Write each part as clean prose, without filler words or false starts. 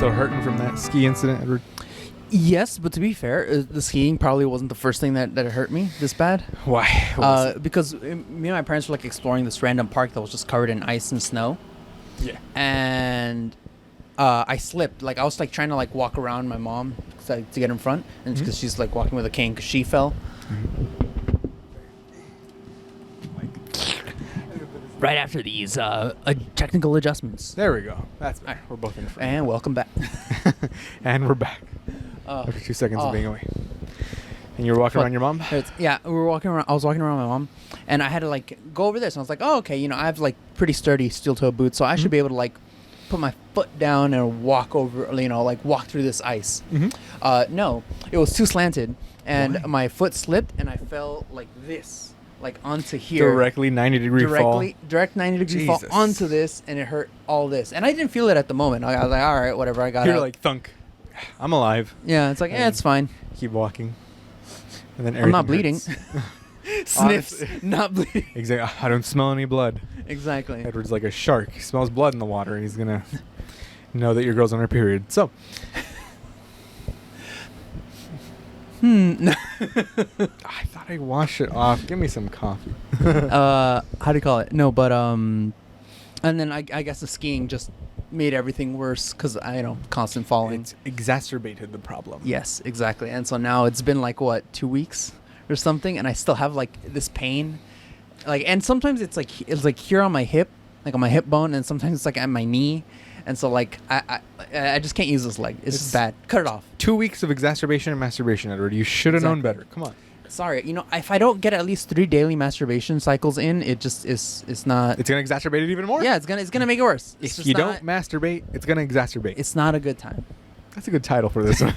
still hurting from that ski incident, Edward? Yes, but to be fair, the skiing probably wasn't the first thing that hurt me this bad. Why? Because me and my parents were like exploring this random park that was just covered in ice and snow. Yeah. And I slipped. Like I was like trying to like walk around my mom to get in front, and because she's like walking with a cane because she fell. Right after these technical adjustments. There we go. That's better. We're both in front. And welcome back. And we're back. After 2 seconds of being away. And you're walking around your mom? Yeah, we were walking around. I was walking around my mom, and I had to like go over this. And I was like, oh, okay, I have like pretty sturdy steel-toe boots, so I should be able to like put my foot down and walk over, like walk through this ice. No, it was too slanted, and my foot slipped, and I fell like this. Like onto here. Directly 90-degree fall. Direct 90-degree fall onto this, and it hurt all this. And I didn't feel it at the moment. I was like, all right, whatever, I got it. You're like, thunk. I'm alive. Yeah, it's like, it's fine. Keep walking. And then I'm not bleeding. Sniffs, not bleeding. Exactly. I don't smell any blood. Exactly. Edward's like a shark. He smells blood in the water, and he's going to know that your girl's on her period. So... I thought I washed it off. Give me some coffee. How do you call it? No, but and then I guess the skiing just made everything worse because constant falling. It's exacerbated the problem. Yes, exactly. And so now it's been like 2 weeks or something, and I still have like this pain, and sometimes it's like here on my hip, like on my hip bone, and sometimes it's like at my knee. And so, like, I just can't use this leg. It's just bad. Cut it off. 2 weeks of exacerbation and masturbation, Edward. You should have known better. Come on. Sorry. If I don't get at least 3 daily masturbation cycles in, it just is. It's not. It's gonna exacerbate it even more. Yeah, it's gonna make it worse. If you don't masturbate, it's gonna exacerbate. It's not a good time. That's a good title for this one.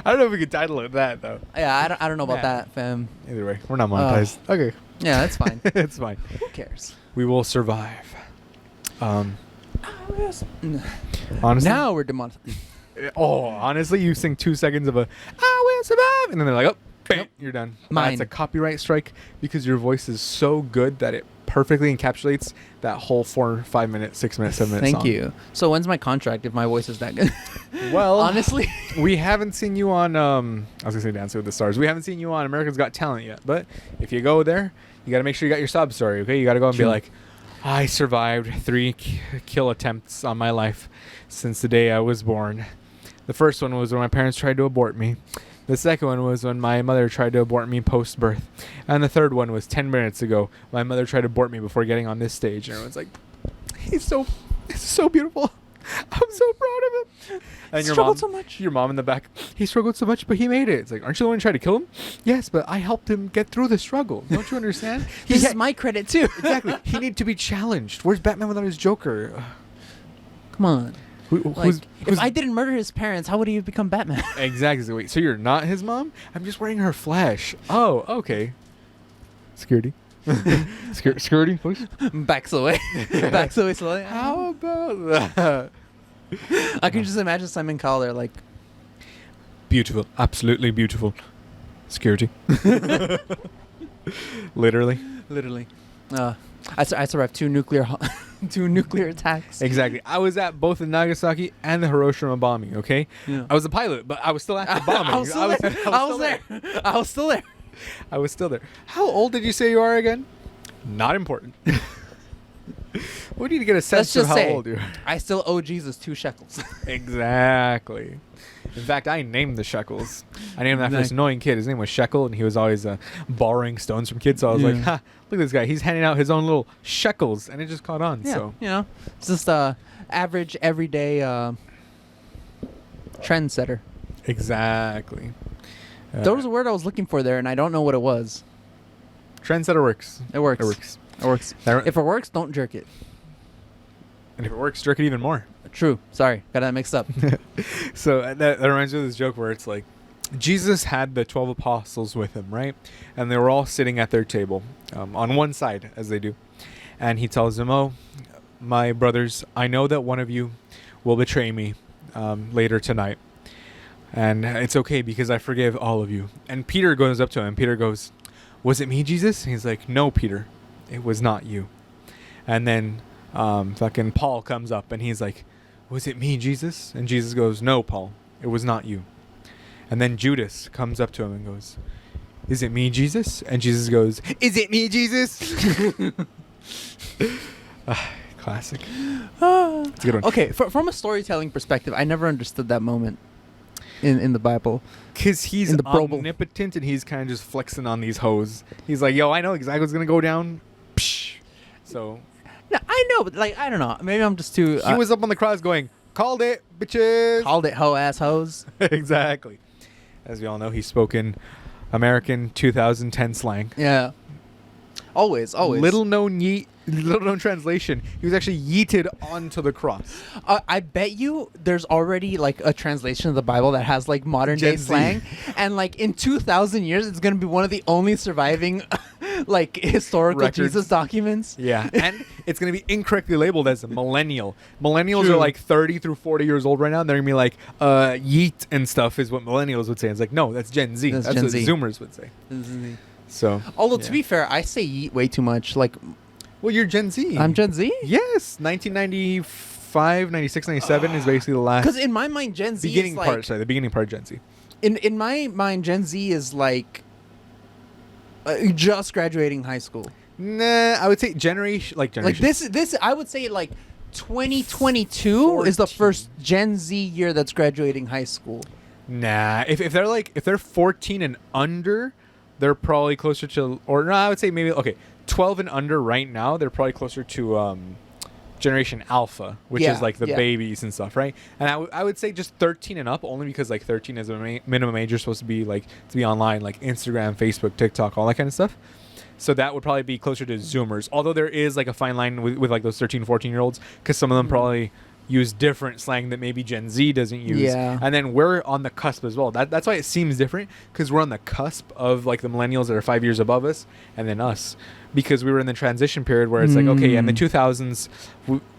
I don't know if we could title it that though. Yeah, I don't know about that, fam. Either way, we're not monetized. Okay. Yeah, that's fine. It's fine. Who cares? We will survive. Honestly, now we're demonetized. Honestly, you sing 2 seconds of a "I will survive," and then they're like, "Oh, bam, you're done." Mine. That's a copyright strike because your voice is so good that it perfectly encapsulates that whole 4, 5 minute, 6 minute, 7 minute song. Thank you. So when's my contract if my voice is that good? Well, honestly, we haven't seen you on. I was gonna say Dancing with the Stars. We haven't seen you on America's Got Talent yet. But if you go there, you got to make sure you got your sob story. Okay, you got to go and be like, I survived 3 kill attempts on my life since the day I was born. The first one was when my parents tried to abort me. The second one was when my mother tried to abort me post-birth. And the third one was 10 minutes ago. My mother tried to abort me before getting on this stage. And everyone's like, it's so beautiful. I'm so proud of him. And your struggled so much. Your mom in the back, he struggled so much, but he made it. It's like, aren't you the one who tried to kill him? Yes, but I helped him get through the struggle. Don't you understand? This is my credit too. Exactly. He needed to be challenged. Where's Batman without his Joker? Come on. If I didn't murder his parents, how would he have become Batman? Exactly. Wait, so you're not his mom? I'm just wearing her flesh. Oh, okay. Security. Security, please. Backs away. Backs away slowly. How about that? I can just imagine Simon Cowell there like... Beautiful. Absolutely beautiful. Security. Literally. I survived 2 nuclear attacks. Exactly. I was at both the Nagasaki and the Hiroshima bombing, okay? Yeah. I was a pilot, but I was still at the bombing. I was still there. How old did you say you are again? Not important. We need to get a sense of how old you are. I still owe Jesus 2 shekels. Exactly. In fact, I named the shekels. I named him after this annoying kid. His name was Shekel, and he was always borrowing stones from kids. So I was like, ha, look at this guy. He's handing out his own little shekels, and it just caught on. Yeah, so it's just average, everyday trendsetter. Exactly. That was a word I was looking for there, and I don't know what it was. Trendsetter works. It works. If it works, don't jerk it. And if it works, jerk it even more. True. Sorry. Got that mixed up. So that reminds me of this joke where it's like, Jesus had the 12 apostles with him, right? And they were all sitting at their table on one side, as they do. And he tells them, oh, my brothers, I know that one of you will betray me later tonight. And it's okay because I forgive all of you. And Peter goes up to him. Peter goes, was it me, Jesus? And he's like, no, Peter, it was not you. And then fucking Paul comes up and he's like, was it me, Jesus? And Jesus goes, no, Paul, it was not you. And then Judas comes up to him and goes, is it me, Jesus? And Jesus goes, is it me, Jesus? Classic. It's a good one. Okay, from a storytelling perspective, I never understood that moment in the Bible. Because he's In the Bible. omnipotent and he's kind of just flexing on these hoes. He's like, yo, I know exactly what's going to go down. Psh. So No, I know, but like I don't know. Maybe I'm just too. he was up on the cross going, called it, bitches. Called it hoe ass hoes. Exactly. As we all know, he's spoken American 2010 slang. Yeah. Always. Little known translation. He was actually yeeted onto the cross. I bet you there's already like a translation of the Bible that has like modern Gen day Z. slang, and like in 2,000 years, it's gonna be one of the only surviving like historical Records. Jesus documents. Yeah, and it's going to be incorrectly labeled as a millennial. Millennials True. are like 30 through 40 years old right now, and they're going to be like, yeet and stuff is what millennials would say. It's like, no, that's Gen Z. That's That's Gen what Z. Zoomers would say. So, Although yeah. to be fair, I say yeet way too much. Like Well, you're Gen Z. I'm Gen Z. Yes, 1995, 96, 97 is basically the last Because in my mind, Gen Z beginning is like, part. Sorry, the beginning part of Gen Z. in my mind, Gen Z is like just graduating high school. Nah, I would say generation. Like Generation. this I would say like 2022 is the 14. first Gen Z year that's graduating high school. Nah, if they're 14 and under, they're probably closer to, or no, I would say maybe 12 and under right now. They're probably closer to Generation Alpha, which Yeah, is like the yeah. babies and stuff, right? And I would say just 13 and up, only because like 13 is a minimum age. You're supposed to be like to be online, like Instagram, Facebook, TikTok, all that kind of stuff. So that would probably be closer to Zoomers. Although there is like a fine line with like those 13, 14-year-olds, because some of them probably use different slang that maybe Gen Z doesn't use. Yeah. And then we're on the cusp as well. That's why it seems different, because we're on the cusp of like the millennials that are 5 years above us, and then us, because we were in the transition period where it's like, okay, in the 2000s,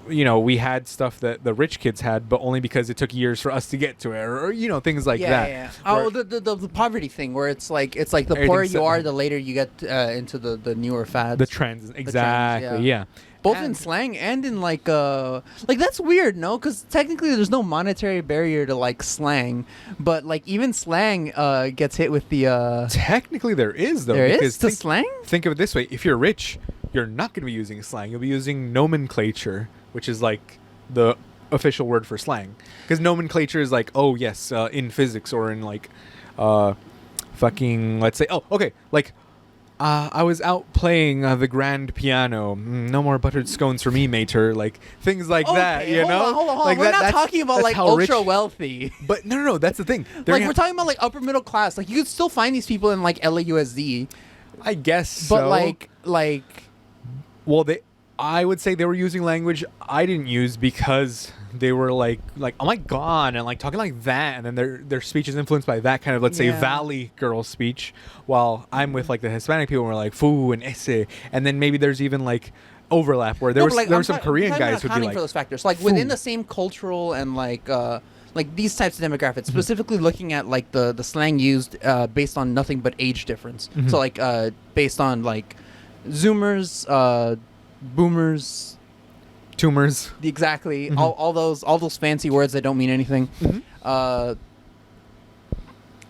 we had stuff that the rich kids had, but only because it took years for us to get to it, or things like that. Yeah. Oh, the poverty thing where it's like the poorer Everything's you are, set- the later you get into the newer fads. The trends, exactly, yeah. yeah. Both in And- slang and in like that's weird, no? Because technically there's no monetary barrier to like slang, but like even slang gets hit with the Technically, there is though. there because is to slang. Think of it this way: if you're rich, you're not going to be using slang. You'll be using nomenclature, which is like the official word for slang. Because nomenclature is like, oh yes, in physics or in like, fucking, let's say, I was out playing the grand piano. No more buttered scones for me, mater. Like things like that, you know. Hold on. Like We're not that's- talking about that's like how ultra rich- wealthy. But no. That's the thing. They're Like gonna- we're talking about like upper middle class. Like you could still find these people in like LAUSD, I guess, but so. like Well, I would say they were using language I didn't use because they were like oh my god, and like talking like that, and then their speech is influenced by that kind of, let's say, Yeah. Valley girl speech, while I'm with like the Hispanic people who are like foo and esse, and then maybe there's even like overlap where there were some Korean guys who'd be accounting like for those factors, like "Foo." within the same cultural and like these types of demographics, specifically looking at like the slang used based on nothing but age difference. So like based on like Zoomers, Boomers. tumors. Exactly. All those fancy words that don't mean anything.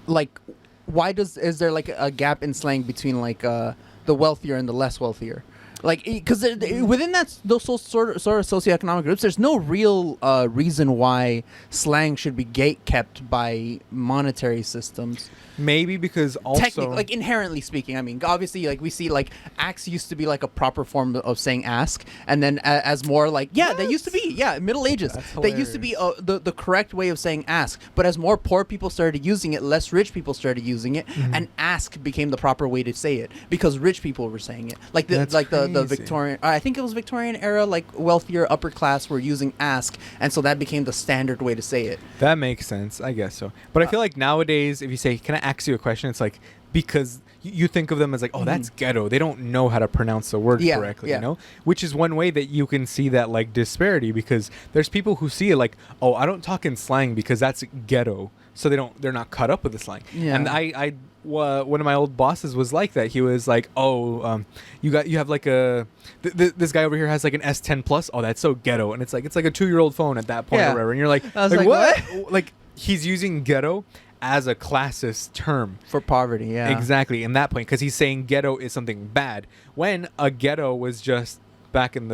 Like, why is there like a gap in slang between like the wealthier and the less wealthier? Like, because within those sort of socioeconomic groups, there's no real reason why slang should be gate kept by monetary systems. Maybe because also Like inherently speaking, I mean, obviously, like we see, like axe used to be like a proper form of saying ask, and then as more like that used to be Middle Ages. That used to be the correct way of saying ask, but as more poor people started using it, less rich people started using it, and ask became the proper way to say it because rich people were saying it. Like the That's Victorian, I think it was Victorian era, like wealthier upper class were using ask, and so that became the standard way to say it. That makes sense. I guess so. But I feel like nowadays, if you say, "Can I ask you a question?" It's like, because you think of them as like, oh, that's ghetto. They don't know how to pronounce the word correctly, you know? Which is one way that you can see that like disparity, because there's people who see it like, oh, I don't talk in slang because that's ghetto. So they're not caught up with the slang. Yeah. And one of my old bosses was like that. He was like, oh, you have like this guy over here has like an S10 Plus. Oh, that's so ghetto. And it's like a 2-year-old phone at that point or whatever. And you're like, I was like what? Like he's using ghetto as a classist term for poverty. Yeah, exactly. In that point, because he's saying ghetto is something bad, when a ghetto was just back in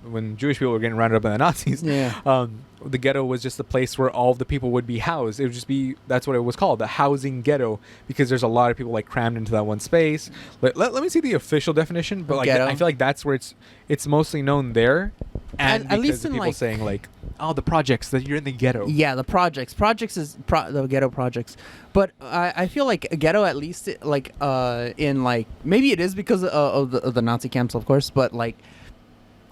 when Jewish people were getting rounded up by the Nazis. Yeah. The ghetto was just a place where all the people would be housed. It would just be, that's what it was called, the housing ghetto, because there's a lot of people like crammed into that one space. Let me see the official definition, but like I feel like that's where it's mostly known there, and at least in people like saying like, oh, the projects, that you're in the ghetto. Yeah, the projects is the ghetto projects, but I feel like a ghetto, at least like in like, maybe it is because of the Nazi camps, of course, but like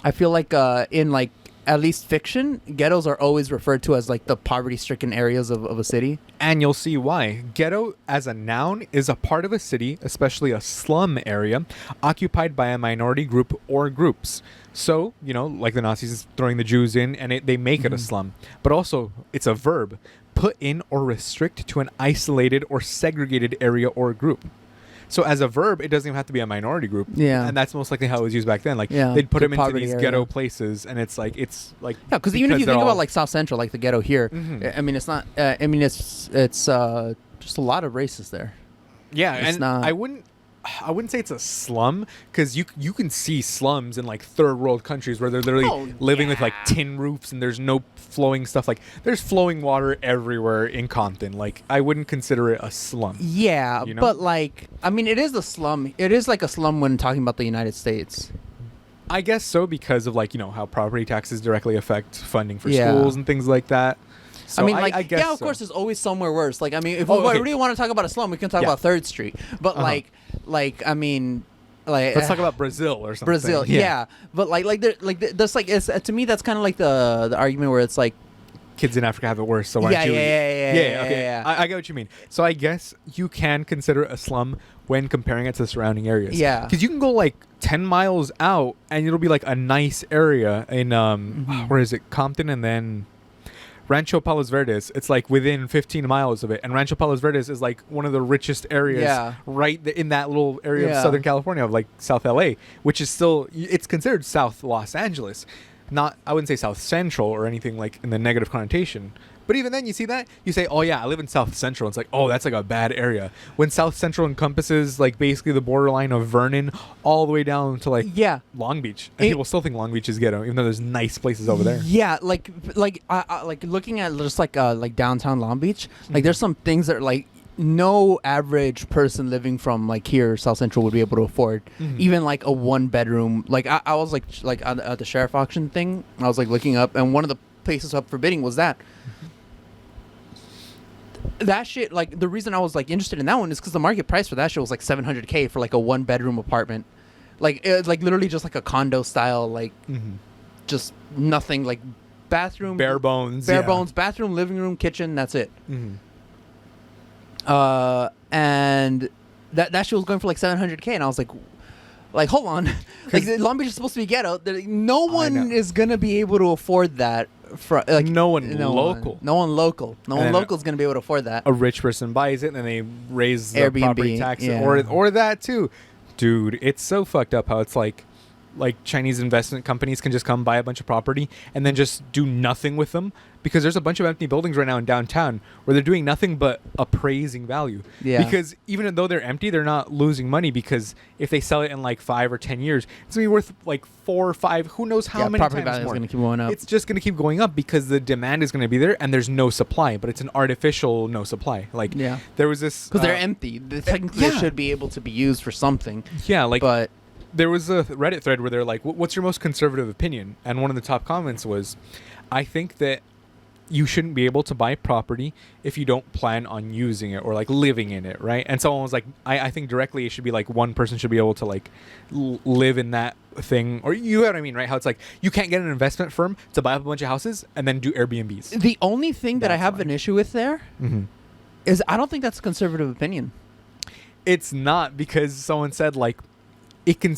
I feel like in like at least fiction, ghettos are always referred to as like the poverty-stricken areas of a city. And you'll see why. Ghetto as a noun is a part of a city, especially a slum area, occupied by a minority group or groups. So, you know, like the Nazis throwing the Jews in, and they make it a slum. But also, it's a verb. Put in or restrict to an isolated or segregated area or group. So as a verb, it doesn't even have to be a minority group. Yeah. And that's most likely how it was used back then. Like, they'd put them into these ghetto places, and it's like... Yeah, because even if you think about, like, South Central, like the ghetto here, I mean, it's not... it's just a lot of races there. Yeah, it's not... I wouldn't say it's a slum, because you can see slums in like third world countries where they're literally living with like tin roofs and there's no flowing stuff. Like there's flowing water everywhere in Compton. Like I wouldn't consider it a slum. Yeah, you know? But like, I mean, it is a slum. It is like a slum when talking about the United States. I guess so, because of like, you know, how property taxes directly affect funding for schools and things like that. So I mean, like, I guess of course, there's always somewhere worse. Like, I mean, if we really want to talk about a slum, we can talk about 3rd Street. But I mean, like, let's talk about Brazil or something. Brazil, yeah. But that's like, it's, to me, that's kind of like the argument where it's like, kids in Africa have it worse, so why don't you? Yeah. I get what you mean. So I guess you can consider a slum when comparing it to the surrounding areas. Yeah. Because you can go like 10 miles out, and it'll be like a nice area in where is it? Compton, and then Rancho Palos Verdes. It's like within 15 miles of it, and Rancho Palos Verdes is like one of the richest areas right in that little area of Southern California, of like South LA, which is still, it's considered South Los Angeles. Not, I wouldn't say South Central or anything like in the negative connotation. But even then, you see that, you say, oh yeah, I live in South Central. It's like, oh, that's like a bad area. When South Central encompasses like basically the borderline of Vernon all the way down to like Long Beach. And people still think Long Beach is ghetto, even though there's nice places over there. Yeah, like looking at just like downtown Long Beach, like there's some things that are like no average person living from like here, South Central, would be able to afford. Even like a 1-bedroom. Like I was like at the sheriff auction thing, I was like looking up, and one of the places up for bidding was that. That shit, like, the reason I was like interested in that one is because the market price for that shit was like $700K for like a 1-bedroom apartment, like literally just like a condo style, like just nothing, like bathroom, bare bones, bathroom, living room, kitchen, that's it. And that shit was going for like $700K, and I was like, hold on, like Long Beach is supposed to be ghetto. No one is gonna be able to afford that. No one local is gonna be able to afford that. A rich person buys it, and then they raise the property taxes, or that too. Dude, it's so fucked up how it's like Chinese investment companies can just come buy a bunch of property and then just do nothing with them, because there's a bunch of empty buildings right now in downtown where they're doing nothing but appraising value. Yeah. Because even though they're empty, they're not losing money, because if they sell it in like 5 or 10 years, it's gonna be worth like 4 or 5, who knows how many property times value more. Is gonna keep going up. It's just gonna keep going up because the demand is gonna be there and there's no supply, but it's an artificial no supply. Like there was this, because they're empty. Technically, they should be able to be used for something. Yeah, like, but there was a Reddit thread where they're like, what's your most conservative opinion? And one of the top comments was, I think that you shouldn't be able to buy property if you don't plan on using it or like living in it, right? And someone was like, I think directly it should be like one person should be able to like live in that thing, or you know what I mean, right? How it's like you can't get an investment firm to buy up a bunch of houses and then do Airbnbs. The only thing that I have an issue with there is I don't think that's a conservative opinion. it's not, because someone said like it can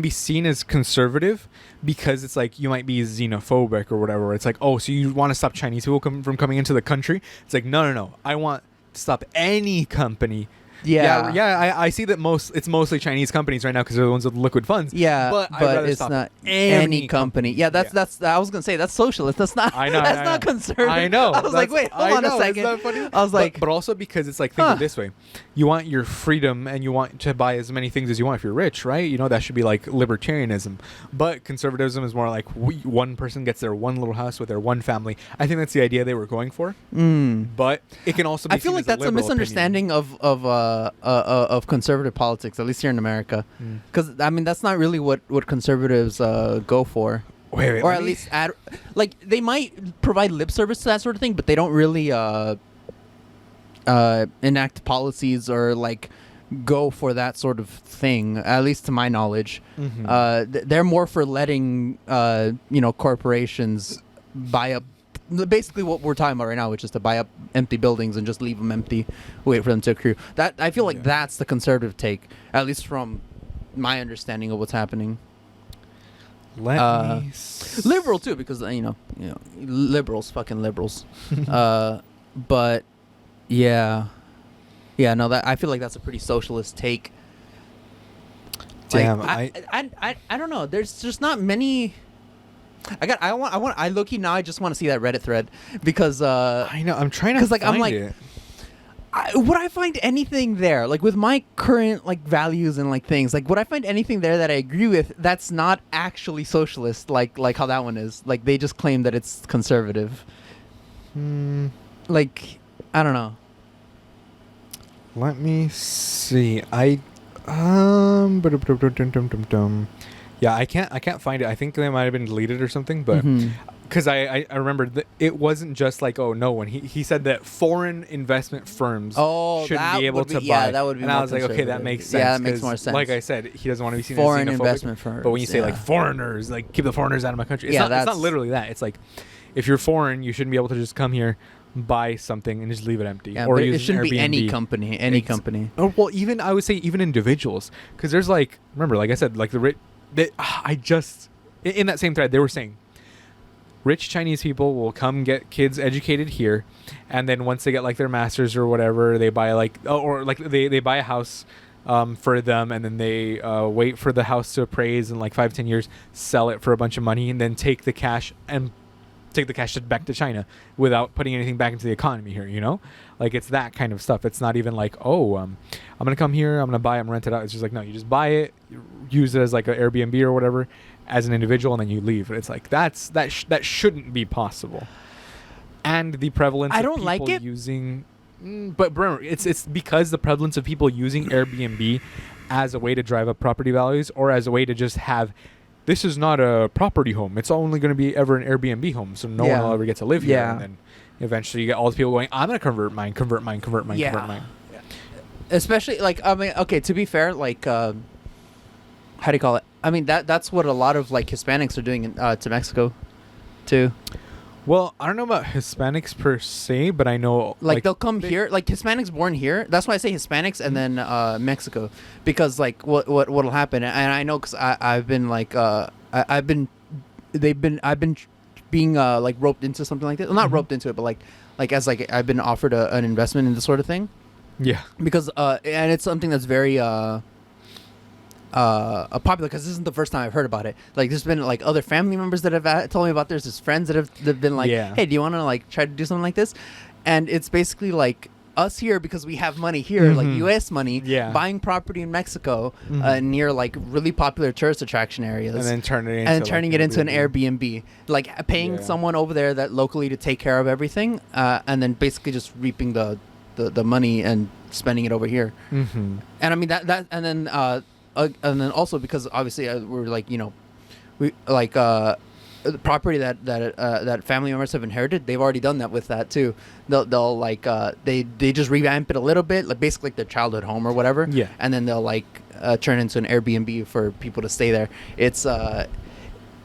be seen as conservative because it's like you might be xenophobic or whatever. It's like, oh, so you want to stop Chinese people from coming into the country? It's like, no. I want to stop any company. Yeah. I see that it's mostly Chinese companies right now because they're the ones with liquid funds. Yeah, but it's not any company. Yeah, that's I was gonna say that's socialist. That's not. I know. That's not conservative. I know. I was like, wait, hold on a second. Isn't that funny? I was like, but also because it's like, think of it this way: you want your freedom and you want to buy as many things as you want if you're rich, right? That should be like libertarianism. But conservatism is more like one person gets their one little house with their one family. I think that's the idea they were going for. But it can also be. I feel like that's a misunderstanding of conservative politics, at least here in America, because I mean that's not really what conservatives go for. Wait, or at least they might provide lip service to that sort of thing, but they don't really enact policies or like go for that sort of thing. At least to my knowledge, they're more for letting corporations buy up. Basically what we're talking about right now, which is to buy up empty buildings and just leave them empty, wait for them to accrue. That I feel like that's the conservative take, at least from my understanding of what's happening. Liberal too, because liberals, fucking liberals. But no, that I feel like that's a pretty socialist take. Damn, I don't know. There's just not many. I low-key now I just want to see that Reddit thread because I know I'm trying to find I'm like, it. Would I find anything there like with my current like values and like things, like would I find anything there that I agree with that's not actually socialist, like how that one is, like they just claim that it's conservative. Like I don't know. Let me see. Yeah, I can't find it. I think they might have been deleted or something, but because I remember that it wasn't just like, oh no, when he said that foreign investment firms shouldn't be able to buy. Yeah, that would be. And I was like, okay, that makes sense. Yeah, that makes more sense. Like I said, he doesn't want to be seen foreign as investment firms. But when you say like foreigners, like keep the foreigners out of my country, it's not literally that. It's like if you're foreign, you shouldn't be able to just come here, buy something and just leave it empty. Yeah, or but use it shouldn't be any company. Any company. Oh, well, even I would say even individuals, because there's like, remember, like I said, like the rich. In that same thread, they were saying rich Chinese people will come get kids educated here, and then once they get like their masters or whatever, they buy they buy a house for them, and then they wait for the house to appraise in like 5-10 years, sell it for a bunch of money, and then take the cash back to China without putting anything back into the economy here, like it's that kind of stuff. It's not even like, I'm gonna come here, I'm gonna buy it and rent it out. It's just like, no, you just buy it, use it as like an Airbnb or whatever as an individual, and then you leave. It's like that shouldn't be possible. And the prevalence I of don't people like it. using but remember, it's because the prevalence of people using Airbnb as a way to drive up property values, or as a way to just have, this is not a property home, it's only going to be ever an Airbnb home, so no one will ever get to live here. And then eventually you get all the people going, I'm going to convert mine. Especially like, I mean, okay, to be fair, like how do you call it? I mean, that's what a lot of like Hispanics are doing to Mexico too. Well, I don't know about Hispanics per se, but I know like they'll come here, like Hispanics born here. That's why I say Hispanics and then Mexico, because like what'll happen, and I know because I've been like I've been being like roped into something like this. Well, not roped into it, but like as like I've been offered an investment in this sort of thing. Yeah. Because and it's something that's very popular, because this isn't the first time I've heard about it. Like there's been like other family members that have told me about this. There's friends that have been like, hey, do you want to like try to do something like this? And it's basically like us here, because we have money here, like U.S. money, buying property in Mexico near like really popular tourist attraction areas, and then turning it into an Airbnb, like paying someone over there that locally to take care of everything, and then basically just reaping the money and spending it over here. And I mean that and then also because obviously we're like, we like the property that family members have inherited, they've already done that with that too. They'll like they just revamp it a little bit, like basically like their childhood home or whatever. Yeah. And then they'll like turn it into an Airbnb for people to stay there. It's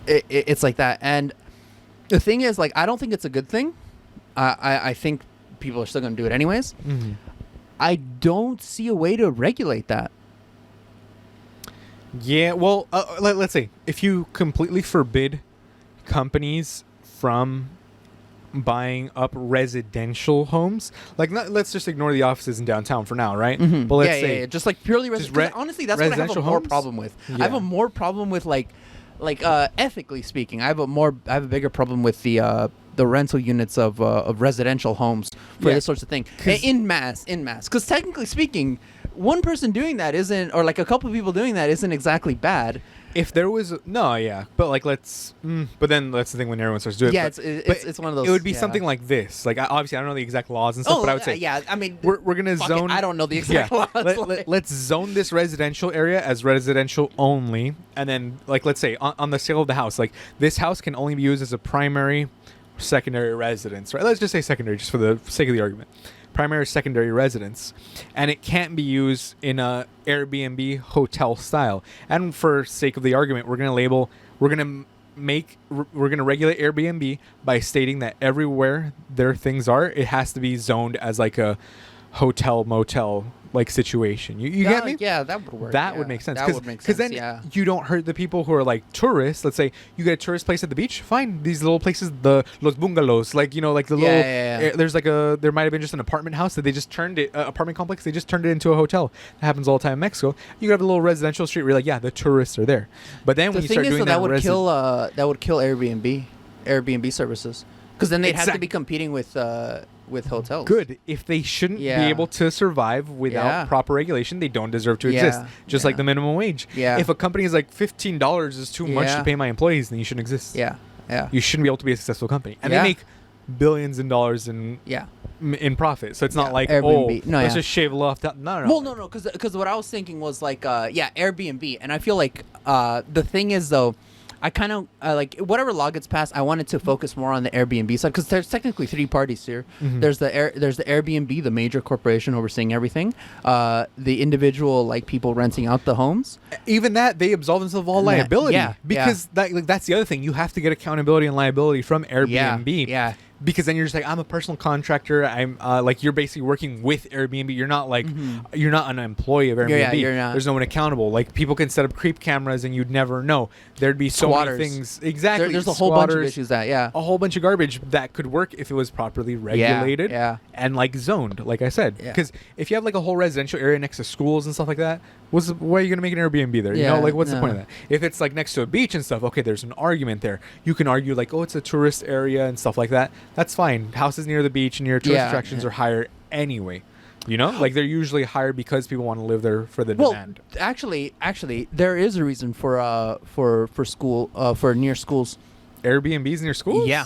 it's like that. And the thing is, like, I don't think it's a good thing. I think people are still going to do it anyways. I don't see a way to regulate that. Yeah, well, let's say if you completely forbid companies from buying up residential homes, like let's just ignore the offices in downtown for now, right? Mm-hmm. But let's say just like purely residential. Honestly, that's what I have a residential more homes? problem with. Yeah. I have a more problem with like ethically speaking. I have a bigger problem with the rental units of residential homes for Yeah. this sorts of thing in mass. Because technically speaking, one person doing that isn't, or like a couple of people doing that isn't exactly bad. if there was but like but then that's the thing when everyone starts doing it. Yeah, but it's one of those. it would be yeah. something like this. Like obviously, I don't know the exact laws and stuff, but I would say yeah. I mean, we're gonna fuck zone. it, I don't know the exact laws. Let's zone this residential area as residential only, and then like let's say on the sale of the house, like this house can only be used as a primary, secondary residence, right? Let's just say secondary, just for the sake of the argument. Primary, secondary residence, and it can't be used in a Airbnb hotel style. And for sake of the argument, we're gonna regulate Airbnb by stating that everywhere their things are, it has to be zoned as like a hotel motel like situation. You get me? Yeah, that would work. That yeah. would make sense. That would make sense. Because then yeah. you don't hurt the people who are like tourists. Let's say you get a tourist place at the beach. Fine, these little places, los bungalows, like like the little. Yeah. There's like there might have been just an apartment house that they just turned it apartment complex. They just turned it into a hotel. That happens all the time in Mexico. You could have a little residential street where you're like, yeah, the tourists are there. But then when you start doing that would kill Airbnb services, because then they'd have to be competing with hotels. Good. If they shouldn't be able to survive without proper regulation, they don't deserve to exist. Just like the minimum wage. Yeah. If a company is like $15 is too much to pay my employees, then you shouldn't exist. Yeah. Yeah. You shouldn't be able to be a successful company. And they make billions in dollars in profit. So it's not like, Airbnb. Let's just shave a little off that. No. Well, no. Because what I was thinking was like, Airbnb. And I feel like the thing is, though, I kind of like whatever law gets passed. I wanted to focus more on the Airbnb side, because there's technically three parties here. Mm-hmm. There's the Airbnb, the major corporation overseeing everything. The individual, like people renting out the homes. Even that, they absolve themselves of all liability. Because that's the other thing. You have to get accountability and liability from Airbnb. Yeah. Because then you're just like, I'm a personal contractor. I'm like, you're basically working with Airbnb. You're not like, you're not an employee of Airbnb. Yeah, you're not. There's no one accountable. Like people can set up creep cameras and you'd never know. There'd be so many things. Exactly. There's a whole bunch of issues a whole bunch of garbage that could work if it was properly regulated. And like zoned, like I said. Because if you have like a whole residential area next to schools and stuff like that, why are you going to make an Airbnb there? You know, like what's the point of that? If it's like next to a beach and stuff, okay, there's an argument there. You can argue like, oh, it's a tourist area and stuff like that. That's fine. Houses near the beach and near tourist attractions are higher anyway. You know, like they're usually higher because people want to live there for the demand. Actually, there is a reason for near schools. Airbnbs near schools? Yeah.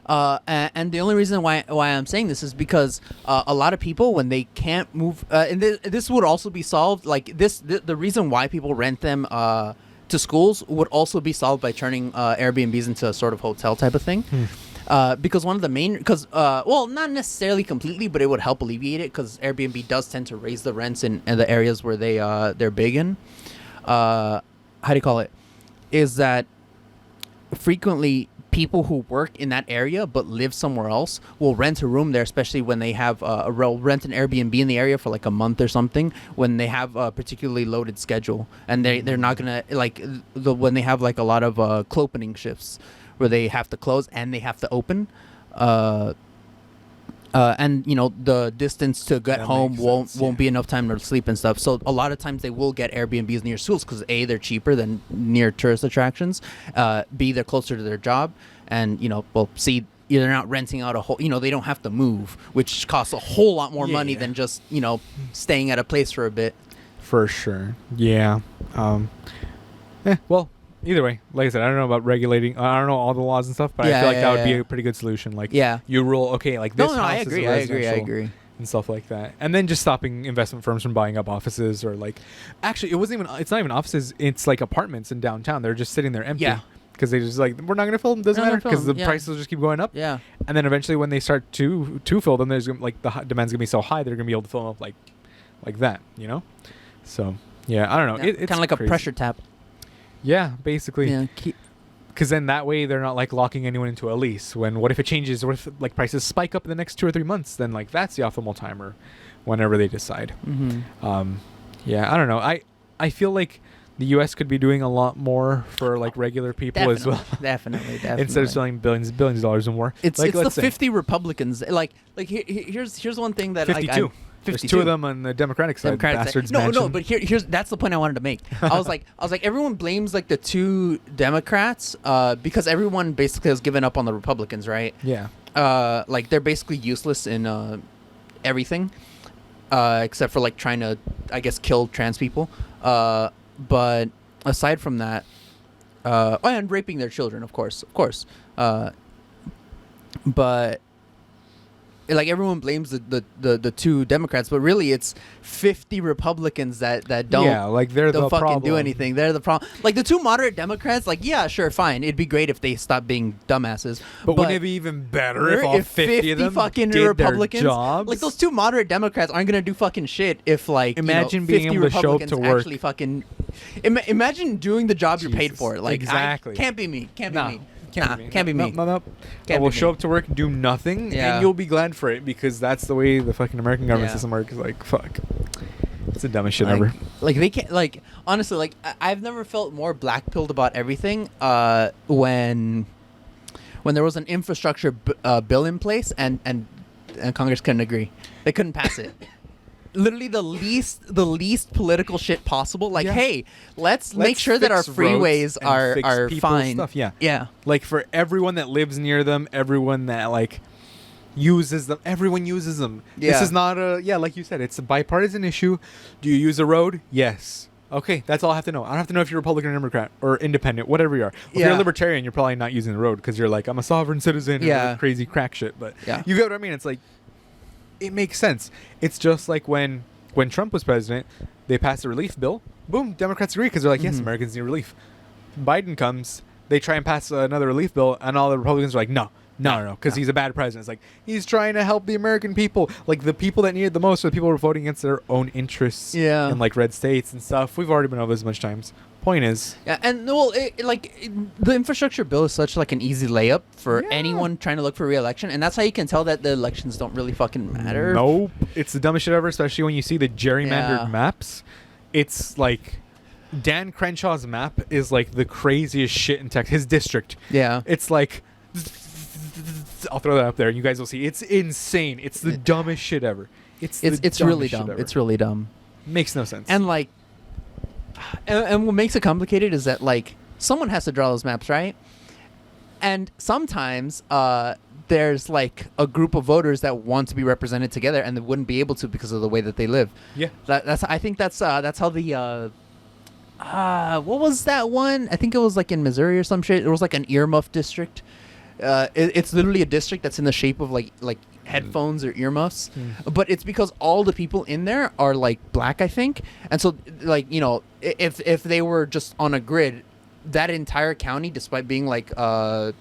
And the only reason why I'm saying this is because a lot of people, when they can't move, and this would also be solved, like the reason why people rent them to schools would also be solved by turning Airbnbs into a sort of hotel type of thing. Because one of the main, not necessarily completely, but it would help alleviate it, because Airbnb does tend to raise the rents in the areas where they're big in. How do you call it? Is that frequently people who work in that area but live somewhere else will rent a room there, especially when they have rent an Airbnb in the area for like a month or something, when they have a particularly loaded schedule, and they're not gonna when they have like a lot of clopening shifts where they have to close and they have to open, and the distance to get home won't be enough time to sleep and stuff. So a lot of times they will get Airbnbs near schools because A, they're cheaper than near tourist attractions. B, they're closer to their job, and C, they're not renting out a whole. They don't have to move, which costs a whole lot more money than just staying at a place for a bit. For sure. Yeah. Well. Either way, like I said, I don't know about regulating. I don't know all the laws and stuff, but I feel like that would be a pretty good solution. Like, you rule, okay, like this house I agree, is residential and stuff like that, and then just stopping investment firms from buying up offices or like, actually, it's not even offices. It's like apartments in downtown. They're just sitting there empty. Yeah. Because they just like, we're not going to fill them. Doesn't matter because the prices will just keep going up. Yeah. And then eventually, when they start to fill them, there's like the demand's gonna be so high they're gonna be able to fill them up like that. So yeah, I don't know. It's kind of like crazy. A pressure tap. Yeah, basically. Yeah. Because then that way they're not like locking anyone into a lease. What if it changes? What if like prices spike up in the next 2 or 3 months? Then like that's the optimal time. Or whenever they decide. Mm-hmm. Yeah, I don't know. I feel like the U.S. could be doing a lot more for like regular people as well. Definitely. Instead of spending billions of dollars in war. It's like, the 50 Republicans. Here's one thing that 52. There's 2 of them on the Democratic side. Bastards No, mansion. but here's that's the point I wanted to make. I was like everyone blames like the 2 Democrats because everyone basically has given up on the Republicans, right? Yeah. Like they're basically useless in everything except for like trying to, I guess, kill trans people. But aside from that, and raping their children, of course. But like everyone blames the 2 Democrats, but really it's 50 Republicans that don't like they're the fucking problem. do anything. They're the problem. Like the 2 moderate Democrats, like yeah, sure, fine. It'd be great if they stopped being dumbasses. But wouldn't it be even better if all 50 of them fucking did Republicans, their jobs? like those 2 moderate Democrats aren't gonna do fucking shit if like imagine 50 being able to show up Republicans to work. actually fucking imagine doing the job you're paid Jesus. for. Like Exactly. can't be me. Can't be me. Can't be me. No. Can't We'll be show me. up to work, do nothing, Yeah. and you'll be glad for it because that's the way the fucking American government Yeah. system works. Like, fuck. It's the dumbest shit Like- ever. Like they can't. Like honestly, like I've never felt more black-pilled about everything. When there was an infrastructure bill in place and Congress couldn't agree, they couldn't pass it. Literally the least political shit possible. Like, Yeah. hey, let's make sure that our fix roads freeways and fix are people's fine. stuff, yeah. Yeah. Like for everyone that lives near them, everyone that like uses them, everyone uses them. Yeah. This is not like you said, it's a bipartisan issue. Do you use a road? Yes. Okay, that's all I have to know. I don't have to know if you're Republican or Democrat or independent, whatever you are. If you're a Yeah. libertarian, you're probably not using the road because you're like, I'm a sovereign citizen and Yeah. crazy crack shit. But Yeah. you get what I mean? It's like, it makes sense. It's just like when Trump was president, they passed a relief bill. Boom, Democrats agree because they're like, yes, Mhm. Americans need relief. Biden comes, they try and pass another relief bill, and all the Republicans are like, no, because he's a bad president. It's like, he's trying to help the American people. Like, the people that need it the most are the people who are voting against their own interests Yeah. in, like, red states and stuff. We've already been over this much times. Point is, Yeah, and well, the infrastructure bill is such like an easy layup for Yeah. anyone trying to look for re-election, and that's how you can tell that the elections don't really fucking matter. nope. It's the dumbest shit ever, especially when you see the gerrymandered Yeah. maps. It's like, Dan Crenshaw's map is like the craziest shit in Texas. His district. Yeah. It's like, I'll throw that up there and you guys will see. It's insane. It's the dumbest shit ever. It's It's the really dumbest shit dumb. ever. It's really dumb. Makes no sense. And like, and what makes it complicated is that like someone has to draw those maps, right? And sometimes there's like a group of voters that want to be represented together and they wouldn't be able to because of the way that they live. yeah. I think that's how the what was that one? I think it was like in Missouri or some shit. It was like an earmuff district. It's literally a district that's in the shape of like headphones or earmuffs, but it's because all the people in there are like black, I think, and so like if they were just on a grid, that entire county, despite being like I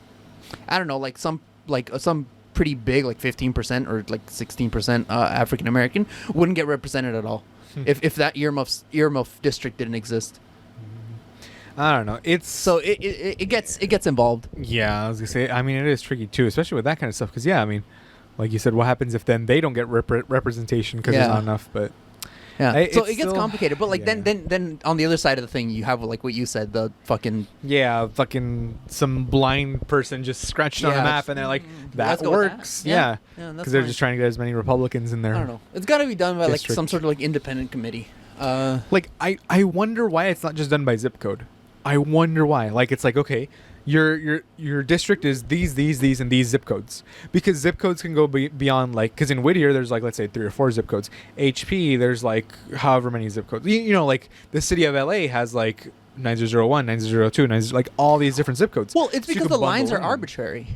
don't know, like some pretty big, like 15% or like 16% African American, wouldn't get represented at all if that earmuff district didn't exist. I don't know. It's So it gets involved. yeah. I was gonna say. I mean, it is tricky too, especially with that kind of stuff. Because yeah, I mean, like you said, what happens if then they don't get representation because there's Yeah. not enough? But Yeah. I- So it's it gets still- complicated, but like yeah. then on the other side of the thing, you have like what you said, the fucking yeah, fucking some blind person just scratched on Yeah, a map, and they're like, that let's go with that. works. Yeah. Yeah, Yeah, that's because they're fine. just trying to get as many Republicans in there. I don't know. It's got to be done by like some District. sort of like independent committee. Like I wonder why it's not just done by zip code. I wonder why. Like it's like, okay, your district is these and these zip codes, because zip codes can go beyond, like, because in Whittier there's like, let's say 3 or 4 zip codes. HP there's like however many zip codes. You know, like the city of LA has like 9001, 9002, 90, like all these different zip codes. Well, it's So you because can the lines bundle are in. arbitrary.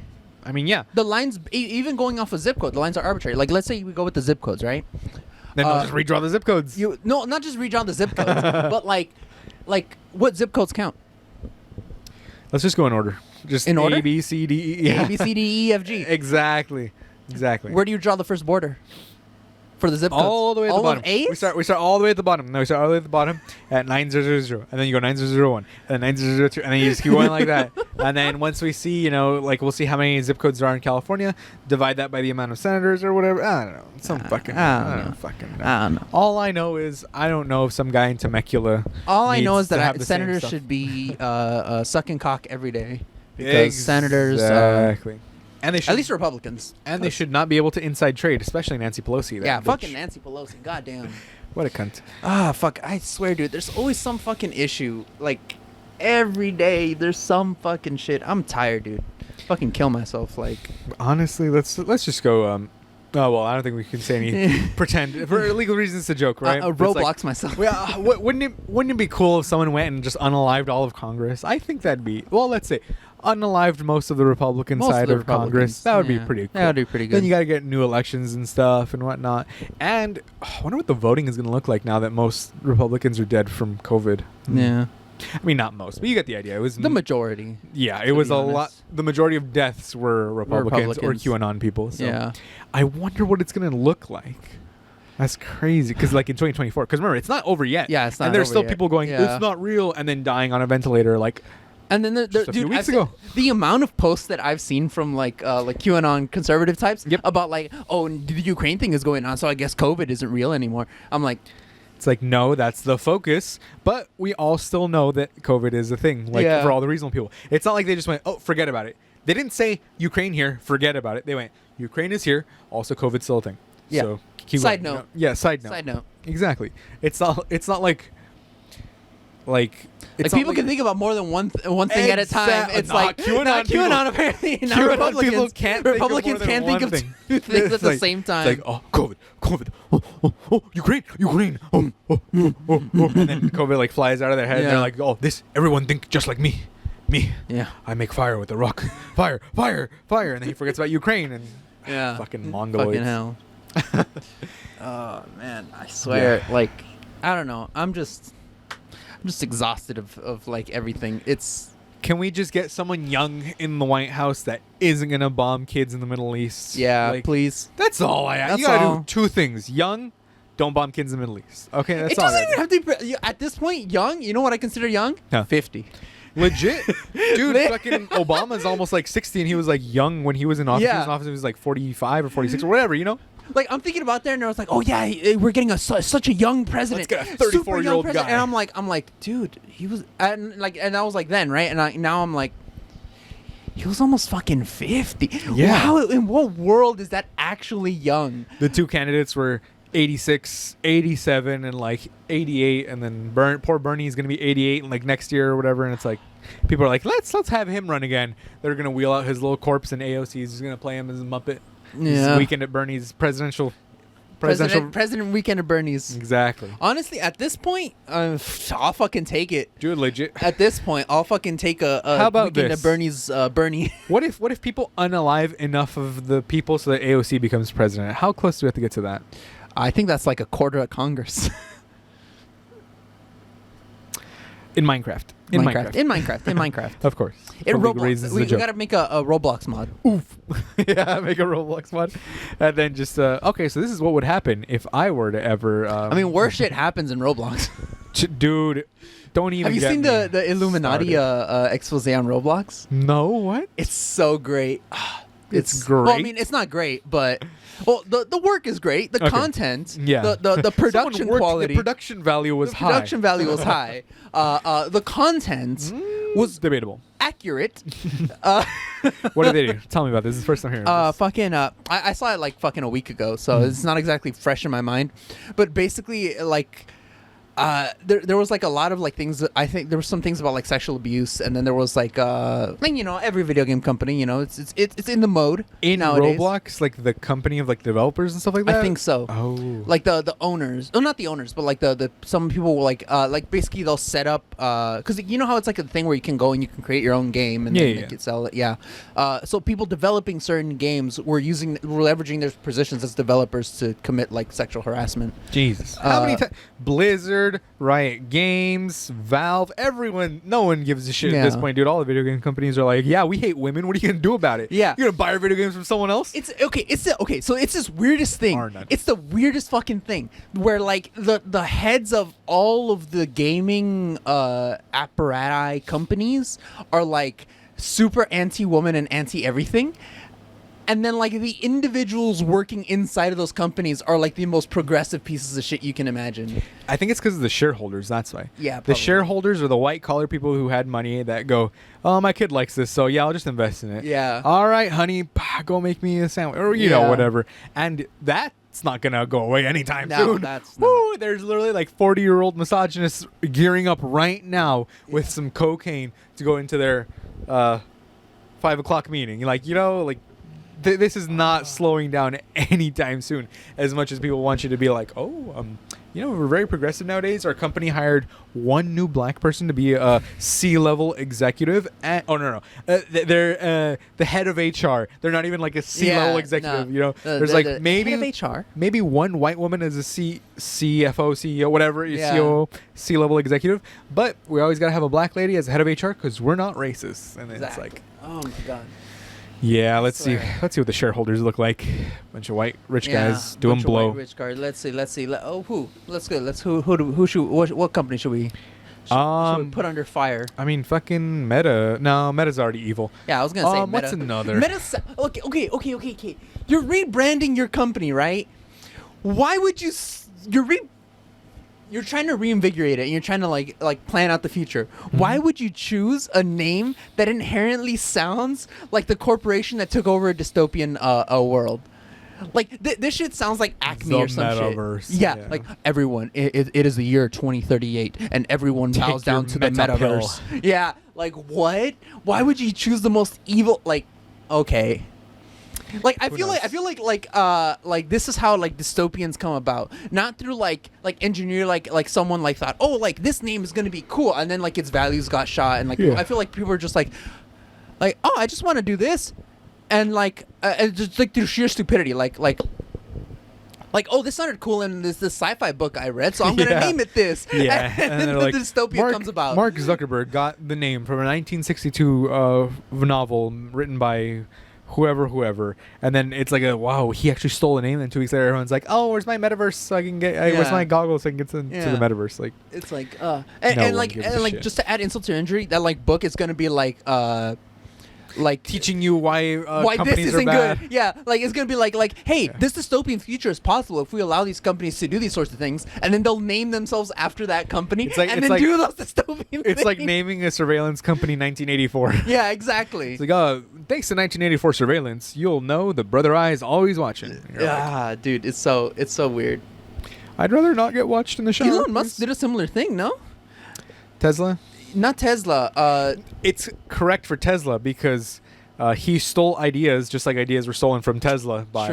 I mean, yeah. The lines, even going off a zip code, the lines are arbitrary. Like let's say we go with the zip codes, right? Then they'll just redraw the zip codes. No, not just redraw the zip codes, but like what zip codes count? Let's just go in order. Just In order? A, B, C, D, E. Yeah. A, B, C, D, E, F, G. Exactly. Where do you draw the first border? For the zip codes. All the way at the all bottom. Of A's? We start all the way at the bottom. No, we start all the way at the bottom at 9000, and then you go 9001, and then 9002, and then you just keep going like that. And then once we see, like we'll see how many zip codes there are in California, divide that by the amount of senators or whatever. I don't know. I don't know. All I know is I don't know if some guy in Temecula. All I know is needs to have that the same senators stuff. should be sucking cock every day. Because senators, exactly. And they should, at least Republicans, and they should not be able to inside trade, especially Nancy Pelosi. That yeah, bitch. fucking Nancy Pelosi. Goddamn. What a cunt. Fuck. I swear, dude. There's always some fucking issue. Like every day, there's some fucking shit. I'm tired, dude. Fucking kill myself. Like honestly, let's just go. Oh well, I don't think we can say any pretend for legal reasons. It's a joke, right? Roblox myself. Wouldn't it be cool if someone went and just unalived all of Congress? I think that'd be let's say unalived most of the Republican side of Congress. That would be pretty cool. That would be pretty good. Then you got to get new elections and stuff and whatnot. And I wonder what the voting is going to look like now that most Republicans are dead from COVID. Yeah. I mean, not most, but you get the idea. It was the majority. Yeah, it was a lot. The majority of deaths were Republicans or QAnon people. So yeah. I wonder what it's going to look like. That's crazy. Because like in 2024, because remember, it's not over yet. Yeah, it's not and there's over still yet. people going, it's not real, and then dying on a ventilator. Like, and then just a few weeks ago. The amount of posts that I've seen from like QAnon conservative types Yep. about like, oh, the Ukraine thing is going on, so I guess COVID isn't real anymore. I'm like, it's like, no, that's the focus. But we all still know that COVID is a thing, like for all the reasonable people. It's not like they just went, oh, forget about it. They didn't say Ukraine here, forget about it. They went, Ukraine is here, also COVID's still a thing. Yeah. So keep Side going. note. Yeah, side note. Side note. Exactly. It's not like it's people can think about more than one thing at a time. It's Not like QAnon not people. QAnon apparently. Not QAnon Republicans. people can't Republicans think of more can't than think one of two things at the same time. It's like, oh, COVID, oh, Ukraine, oh, and then COVID like flies out of their head. And they're like, oh, everyone think just like me. Yeah. I make fire with a rock. Fire, and then he forgets about Ukraine and fucking Mongoloids. Fucking hell. Oh man, I swear, like, I don't know. I'm just exhausted of like everything. Can we just get someone young in the White House that isn't gonna bomb kids in the Middle East? Yeah, like, please. That's all I ask. That's You gotta all. do two things: young, don't bomb kids in the Middle East. Okay, that's It all. doesn't even have to be at this point. Young, you know what I consider young? Huh. 50. Legit, dude. Fucking Obama's almost like 60, and he was like young when he was in office. Yeah. He was in office. He was like 45 or 46 or whatever. You know. Like I'm thinking about there, and I was like, "Oh yeah, we're getting such a young president, Let's get a 34-year-old president." guy. And I'm like, dude, he was, and I was like then, right? And now I'm like, he was almost fucking 50. Yeah. How in what world is that actually young? The two candidates were 86, 87, and like 88, and then poor Bernie's gonna be 88 like next year or whatever. And it's like, people are like, let's have him run again. They're gonna wheel out his little corpse in AOC's. He's gonna play him as a Muppet. Yeah. Weekend at Bernie's presidential. President Weekend at Bernie's. Exactly. Honestly, at this point, I'll fucking take it. Dude, legit. At this point, I'll fucking take a How about Weekend this? at Bernie's Bernie. What if people unalive enough of the people so that AOC becomes president? How close do we have to get to that? I think that's like a quarter of Congress. In Minecraft. In Minecraft. Of course. In For legal Roblox. reasons, We it's a joke. gotta make a Roblox mod. Oof. Yeah, make a Roblox mod. And then just, okay, so this is what would happen if I were to ever... I mean, worse shit happens in Roblox. Dude, don't even Have you get seen me the Illuminati started. expose on Roblox? No, what? It's so great. It's Well, I great? mean, it's not great, but... Well, the work is great. The Okay. content, Yeah. the production Someone worked- quality... The production value was the high. production value was high. The content was debatable. accurate. What did they do? Tell me about this. This is the first time hearing this. I saw it like fucking a week ago, so it's not exactly fresh in my mind. But basically, like, there was like a lot of like things. That I think there were some things about like sexual abuse, and then there was like every video game company, it's in the mode In nowadays. Roblox, like the company of like developers and stuff like that? I think so. Oh. Like the owners, not the owners, but like the some people will like basically they'll set up because you know how it's like a thing where you can go and you can create your own game and then make it sell it. Yeah. So people developing certain games were leveraging their positions as developers to commit like sexual harassment. Jesus. How many times? Blizzard. Blizzard, Riot Games, Valve, everyone, no one gives a shit at this point, dude. All the video game companies are like, yeah, we hate women. What are you going to do about it? Yeah. You're going to buy our video games from someone else? It's okay. So it's this weirdest thing. It's the weirdest fucking thing where like the heads of all of the gaming apparatus companies are like super anti-woman and anti-everything. And then, like, the individuals working inside of those companies are, like, the most progressive pieces of shit you can imagine. I think it's because of the shareholders. That's why. Yeah, The probably. shareholders are the white-collar people who had money that go, oh, my kid likes this, so, yeah, I'll just invest in it. Yeah. All right, honey, go make me a sandwich. Or, you know, whatever. And that's not going to go away anytime soon. That's Woo, there's literally, like, 40-year-old misogynists gearing up right now with some cocaine to go into their 5 o'clock meeting. You're like, you know, like, this is not slowing down anytime soon, as much as people want you to be like, oh, you know, we're very progressive nowadays. Our company hired one new black person to be a C-level executive. They're the head of HR. They're not even like a C-level executive. No. You know, there's like maybe head of HR. Maybe one white woman as a CFO, CEO, whatever, COO, C-level executive. But we always got to have a black lady as the head of HR because we're not racist. And it's like, oh my god. Yeah, let's see what the shareholders look like. Bunch of white rich guys doing blow. White rich guys. Let's see. Who? Let's go. What company should we put under fire? I mean, fucking Meta. No, Meta's already evil. Yeah, I was gonna say Meta. What's another? Okay. You're rebranding your company, right? Why would you? You're trying to reinvigorate it, and you're trying to like plan out the future. Mm-hmm. Why would you choose a name that inherently sounds like the corporation that took over a dystopian world? Like this shit sounds like Acme or some metaverse. Shit. Yeah, like everyone. It is the year 2038, and everyone bows down to the metaverse. Yeah, like what? Why would you choose the most evil? Like, okay. Like I feel like this is how like dystopians come about, not through like engineer like someone like thought, oh, like this name is gonna be cool, and then like its values got shot, and like I feel like people are just like oh, I just want to do this, and like just like through sheer stupidity, like oh, this sounded cool in this sci-fi book I read, so I'm gonna name it this. Yeah, and then the dystopia comes about. Mark Zuckerberg got the name from a 1962 novel written by whoever, and then it's like wow, he actually stole a name, and 2 weeks later everyone's like, oh, where's my metaverse so I can get where's my goggles so I can get to the metaverse. Like, it's like and just to add insult to injury, that like book is gonna be like teaching you why companies this isn't are bad. Good. Yeah, like it's gonna be like hey, this dystopian future is possible if we allow these companies to do these sorts of things, and then they'll name themselves after that company, do those dystopian things. It's like naming a surveillance company 1984. Yeah, exactly. It's like, thanks to 1984 surveillance, you'll know the brother eye is always watching. Dude, it's so weird. I'd rather not get watched in the shower. Elon Musk did a similar thing, no? Tesla? Not Tesla. It's correct for Tesla because he stole ideas just like ideas were stolen from Tesla by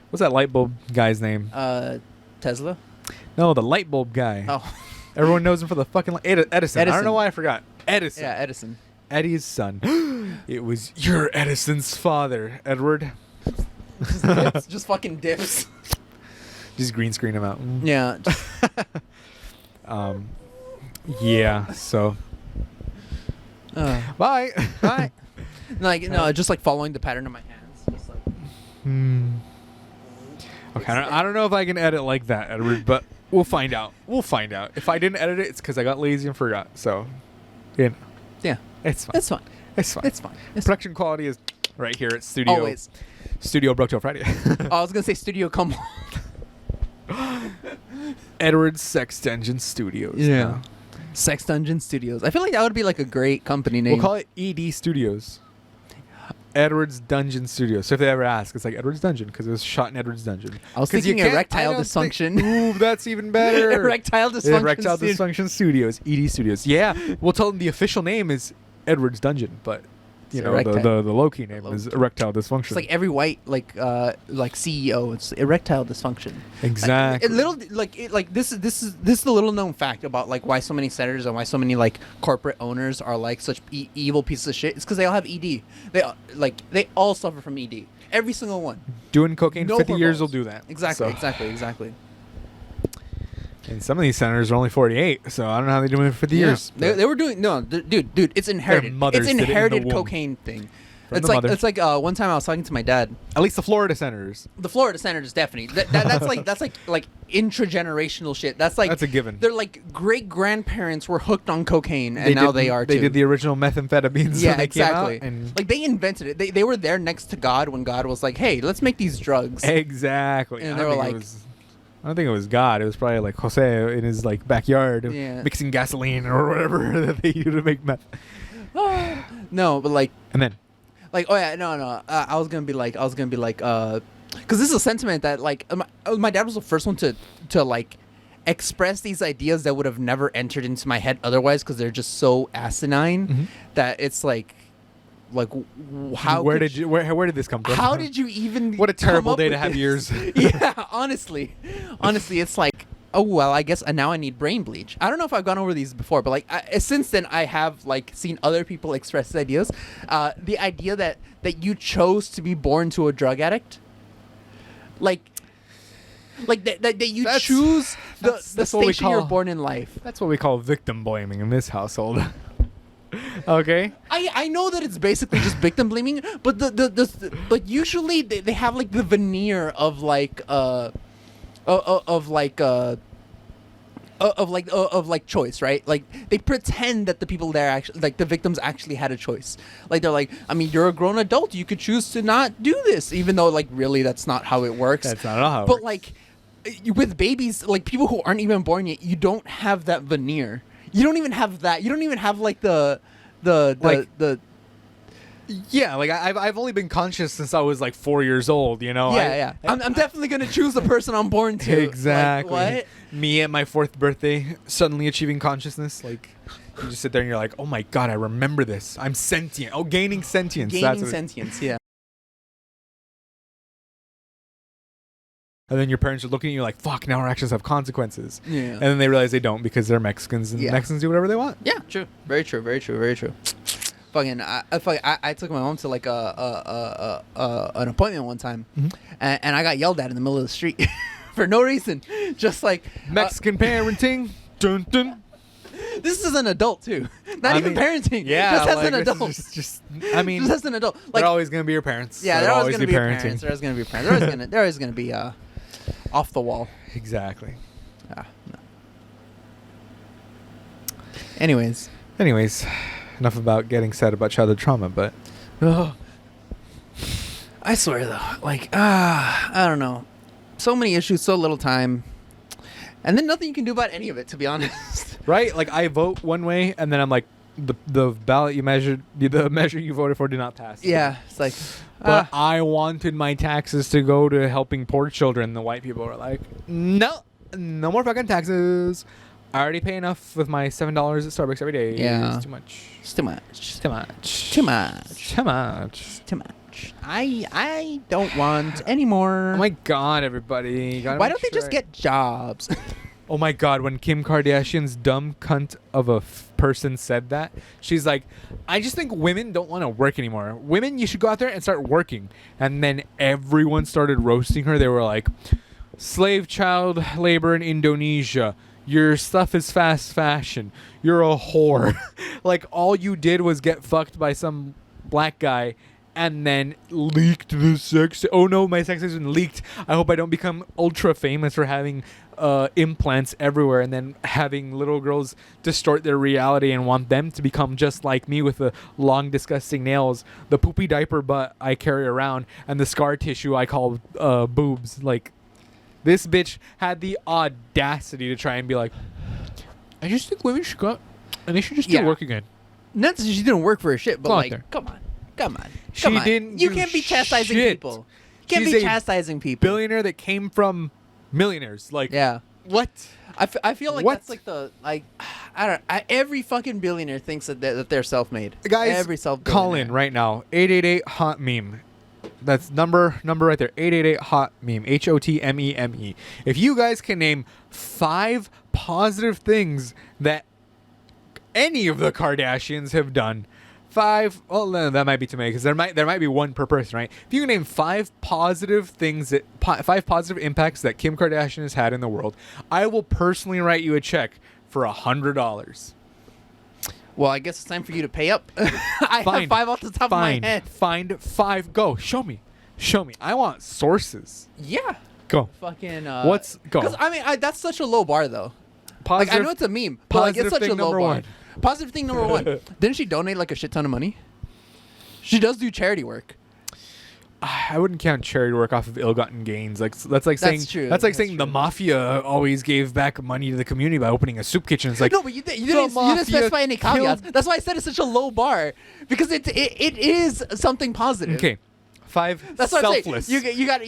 what's that light bulb guy's name? Tesla? No, the light bulb guy. Oh. Everyone knows him for the fucking Edison. I don't know why I forgot. Edison. Yeah, Edison. Eddie's son. It was your Edison's father, Edward. Just fucking dips. Just green screen him out. Yeah. Yeah, so bye. No, just like following the pattern of my hands. Just like Okay, I don't know if I can edit like that, Edward, but we'll find out. If I didn't edit it, it's because I got lazy and forgot. So, yeah, it's fine. It's fine. Production quality is right here at Studio. Always. Studio Broke Till Friday. I was gonna say Studio Come On. Edward's Sex Dungeon Studios. Yeah. Sex Dungeon Studios. I feel like that would be like a great company name. We'll call it ED Studios. Edward's Dungeon Studios. So if they ever ask, it's like Edward's Dungeon because it was shot in Edward's Dungeon. I was thinking erectile dysfunction. Ooh, that's even better. Erectile dysfunction. Erectile dysfunction Studios. ED Studios. Yeah, we'll tell them the official name is Edward's Dungeon, but you know the low-key name is erectile dysfunction. It's like every white like CEO. It's erectile dysfunction. Exactly. This is the little known fact about like why so many senators and why so many like corporate owners are like such evil pieces of shit. It's because they all have ED. They all suffer from ED. Every single one. Doing cocaine 50 years will do that. Exactly. And some of these senators are only 48, so I don't know how they're doing it for the years. They were doing dude. It's inherited. It's inherited cocaine thing. It's like one time I was talking to my dad. At least the Florida senators. The Florida senators definitely. That's like intragenerational shit. That's a given. They're like great grandparents were hooked on cocaine, and now they are too. They did the original methamphetamines. Yeah, when they exactly. Came out and like they invented it. They were there next to God when God was like, "Hey, let's make these drugs." Exactly. And they were like. I don't think it was God. It was probably like Jose in his like backyard mixing gasoline or whatever that they used to make meth. No, but like. And then. Like, oh yeah, no. I was gonna be like, because this is a sentiment that like my dad was the first one to like express these ideas that would have never entered into my head otherwise, because they're just so asinine that it's like how where did this come from? How did you even? What a terrible day to have yours. Yeah, honestly, it's like. Oh, well, I guess now I need brain bleach. I don't know if I've gone over these before, but like since then I have like seen other people express these ideas. The idea that you chose to be born to a drug addict, like that you choose the station you're born in life. That's what we call victim blaming in this household. Okay. I know that it's basically just victim blaming, but but usually they have like the veneer of like choice, right? Like they pretend that the people there actually, like the victims actually had a choice. Like they're like, I mean, you're a grown adult, you could choose to not do this, even though like really that's not how it works. That's not how it but works. Like with babies, like people who aren't even born yet, you don't have that veneer. You don't even have that. You don't even have like the yeah, like I've only been conscious since I was like 4 years old, you know. Yeah. I'm definitely gonna choose the person I'm born to. Exactly. Like, what? Me at my 4th birthday, suddenly achieving consciousness. Like you just sit there and you're like, oh my god, I remember this. I'm sentient. Oh, gaining sentience. Gaining sentience. Yeah. And then your parents are looking at you like, fuck, now our actions have consequences. Yeah. And then they realize they don't because they're Mexicans and Mexicans do whatever they want. Yeah, true. Very true. Fucking, I took my mom to like an appointment one time, and I got yelled at in the middle of the street for no reason. Just like Mexican parenting. Dun dun. This is an adult too, not even parenting. Yeah, just as like, an adult. Just I mean, just as an adult. Like, they're always gonna be your parents. Yeah, they're always gonna be your parents. They're always gonna be your parents. They're always gonna be off the wall. Exactly. No. Anyways. Enough about getting sad about childhood trauma, but I swear though, like I don't know, so many issues, so little time, and then nothing you can do about any of it, to be honest. Right? Like I vote one way, and then I'm like, the ballot you measured, the measure you voted for did not pass. Yeah, it's like, but I wanted my taxes to go to helping poor children. The white people were like, no more fucking taxes. I already pay enough with my $7 at Starbucks every day. Yeah. It's too much. It's too much. Too much. Too much. Too much. Too much. I don't want any more. Oh my god, everybody. Why don't they just get jobs? Oh my god, when Kim Kardashian's dumb cunt of a person said that, she's like, I just think women don't want to work anymore. Women, you should go out there and start working. And then everyone started roasting her. They were like, slave child labor in Indonesia. Your stuff is fast fashion. You're a whore. Like, all you did was get fucked by some black guy and then leaked the sex. Oh no, my sex has been leaked. I hope I don't become ultra famous for having implants everywhere and then having little girls distort their reality and want them to become just like me with the long, disgusting nails, the poopy diaper butt I carry around, and the scar tissue I call boobs. Like, this bitch had the audacity to try and be like, I just think women should go out and they should just do work again. Not that she didn't work for her shit, but go like, come on. She didn't. You can't be chastising people. You can't be chastising people. Billionaire that came from millionaires. Like, yeah. What? I feel like that's like the I don't. Every fucking billionaire thinks that they're self-made. Guys, every call in right now. 888 hot meme. That's number right there. 888 hot meme. HOTMEME. If you guys can name 5 positive things that any of the Kardashians have done, 5. Well, no, that might be too many because there might be one per person, right? If you can name 5 positive things 5 positive impacts that Kim Kardashian has had in the world, I will personally write you a check for $100. Well, I guess it's time for you to pay up. I Fine. have 5 off the top of my head. Find 5. Go. Show me. I want sources. Yeah. Go. Fucking. What's go? Because I mean, that's such a low bar though. Positive, Like I know it's a meme, but like it's positive such a thing low number bar. 1. Positive thing number 1. Didn't she donate like a shit ton of money? She does do charity work. I wouldn't count charity work off of ill-gotten gains. Like that's like saying true. that's like That's saying true. the mafia always gave back money to the community by opening a soup kitchen. It's like No, but you didn't specify any caveats. That's why I said it's such a low bar because it is something positive. Okay, 5 That's what I'm selfless. saying. You gotta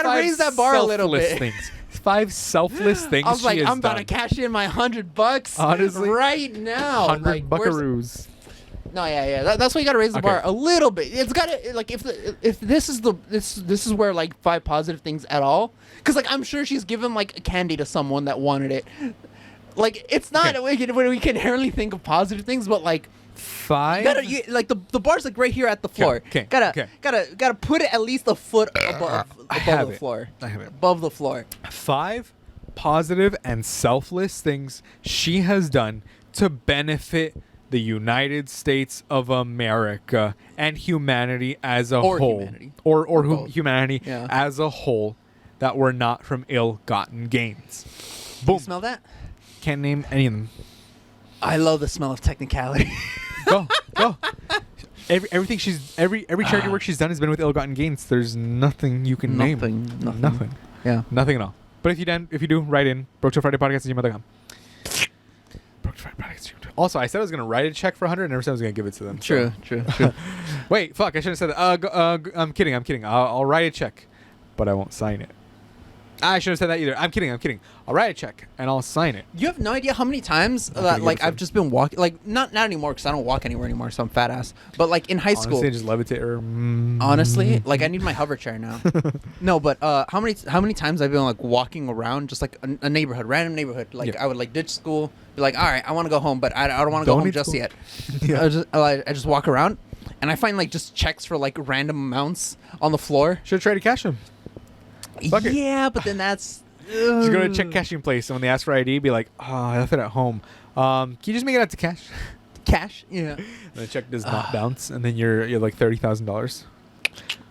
Five raise that bar a little selfless bit. Things. 5 selfless things. I was like, she has I'm about to done. cash in my $100. Honestly, right now. 100 Like, where's- buckaroos. No, yeah. That's why you gotta raise the Okay. bar a little bit. It's gotta like if this is where like 5 positive things at all, because like I'm sure she's given like a candy to someone that wanted it. Like it's not when we can inherently think of positive things, but like 5. like the bar's like right here at the floor. Okay. Gotta put it at least a foot above have the it. floor. I have it. Above the floor. 5 positive and selfless things she has done to benefit the United States of America and humanity as a Or whole. humanity. Or both. humanity Yeah. as a whole that were not from ill-gotten gains. Boom. You smell that? Can't name any of them. I love the smell of technicality. Go. Everything every charity work she's done has been with ill-gotten gains. There's nothing you can name. Nothing. Yeah. Nothing at all. But if you do, write in broketofridaypodcast@gmail.com. Also, I said I was going to write a check for 100 and never said I was going to give it to them. True. Wait, fuck, I shouldn't have said that. I'm kidding. I'll write a check, but I won't sign it. I shouldn't have said that either. I'm kidding. I'll write a check and I'll sign it. You have no idea how many times that like I've just been walking, like not anymore because I don't walk anywhere anymore, so I'm fat ass. But like in high school, Honestly, just levitate or honestly, like I need my hover chair now. No, but how many times I've been like walking around just like a neighborhood, random neighborhood. Like Yeah. I would like ditch school, be like, all right, I want to go home, but I don't want to go Don't home need just school. yet. Yeah. I just walk around, and I find like just checks for like random amounts on the floor. Should try to cash them. Fuck it. Yeah, but then that's. Just go to a check cashing place, and when they ask for ID, be like, "Oh, I left it at home. Can you just make it out to cash?" Cash. Yeah. And the check does not bounce, and then you're like $30,000.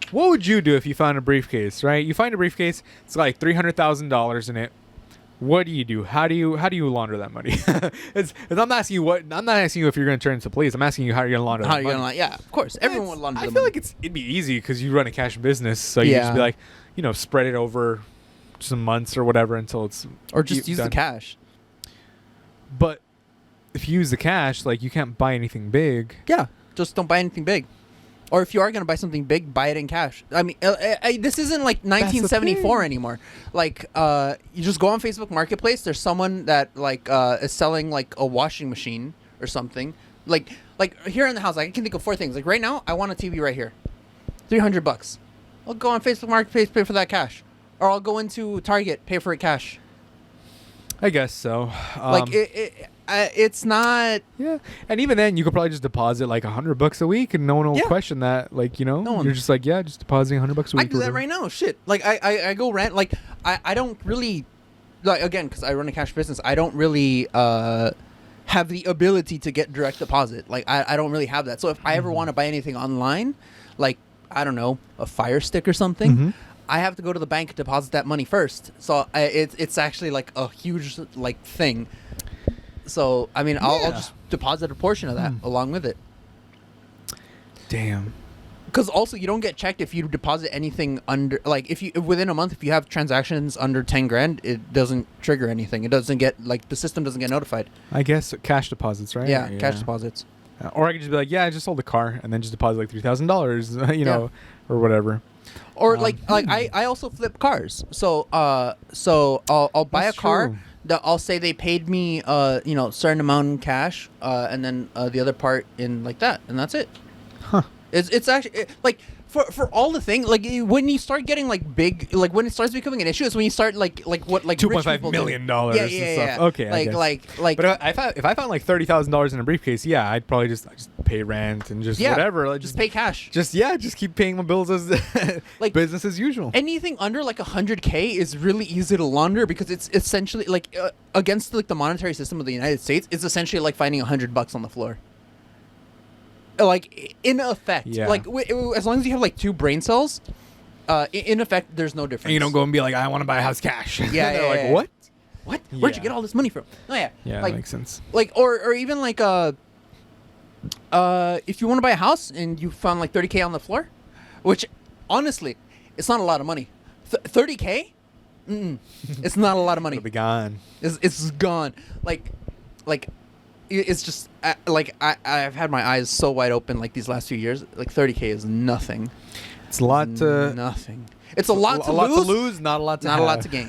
What would you do if you found a briefcase? Right, you find a briefcase. It's like $300,000 in it. What do you do? How do you launder that money? I'm not asking you if you're going to turn into police. I'm asking you how you're going to launder. How that are you money. gonna yeah, of course. Everyone would launder. I the feel money. like it'd be easy because you run a cash business, so you just be like, spread it over some months or whatever until it's or just use done. the cash. But if you use the cash, like you can't buy anything big. Yeah, just don't buy anything big. Or if you are gonna buy something big, buy it in cash. I mean, this isn't like 1974 anymore. Like, you just go on Facebook Marketplace. There's someone that like is selling like a washing machine or something. Like here in the house, I can think of 4 things. Like right now, I want a TV right here, $300. I'll go on Facebook Marketplace, pay for that cash, or I'll go into Target, pay for it cash. I guess so. Like it's not. Yeah, and even then, you could probably just deposit like $100 a week, and no one will question that. Like No one- you're just like, yeah, just depositing $100 a week. I do that right now. Shit. Like I go rent. Like I don't really, like again because I run a cash business. I don't really have the ability to get direct deposit. Like I don't really have that. So if I ever want to buy anything online, like I don't know, a Fire Stick or something. Mhm. I have to go to the bank and deposit that money first. So it's actually like a huge like thing. So I mean, I'll just deposit a portion of that along with it. Damn. Because also you don't get checked if you deposit anything under like if you within a month if you have transactions under 10 grand it doesn't trigger anything. It doesn't get like the system doesn't get notified. I guess cash deposits, right? Yeah, cash deposits. Or I could just be like, yeah, I just sold a car, and then just deposit like $3,000, you know, or whatever. Or like I also flip cars. So I'll buy That's a car true. that I'll say they paid me certain amount in cash and then the other part in like that and that's it. Huh. It's actually like for all the thing, like when you start getting like big, like when it starts becoming an issue, is when you start like what like $2.5 million Yeah, and yeah, stuff. yeah. Okay, I guess. Like. But if I found like $30,000 in a briefcase, yeah, I'd probably just pay rent and just whatever. Like, just pay cash. Just keep paying my bills as like business as usual. Anything under like 100K is really easy to launder because it's essentially like against like the monetary system of the United States, it's essentially like finding $100 on the floor. Like in effect, like as long as you have like 2 brain cells, in effect, there's no difference. And you don't go and be like, I want to buy a house cash. Yeah, They're like, what? What? Where'd you get all this money from? Oh yeah, yeah, like, that makes sense. Like or even like if you want to buy a house and you found like 30K on the floor, which honestly, it's not a lot of money. 30K, it's not a lot of money. It'll be gone. It's gone. Like. It's just like I've had my eyes so wide open like these last few years. Like 30K is nothing. It's a lot to nothing. It's a lot to lose, not a lot to not have. a lot to gain.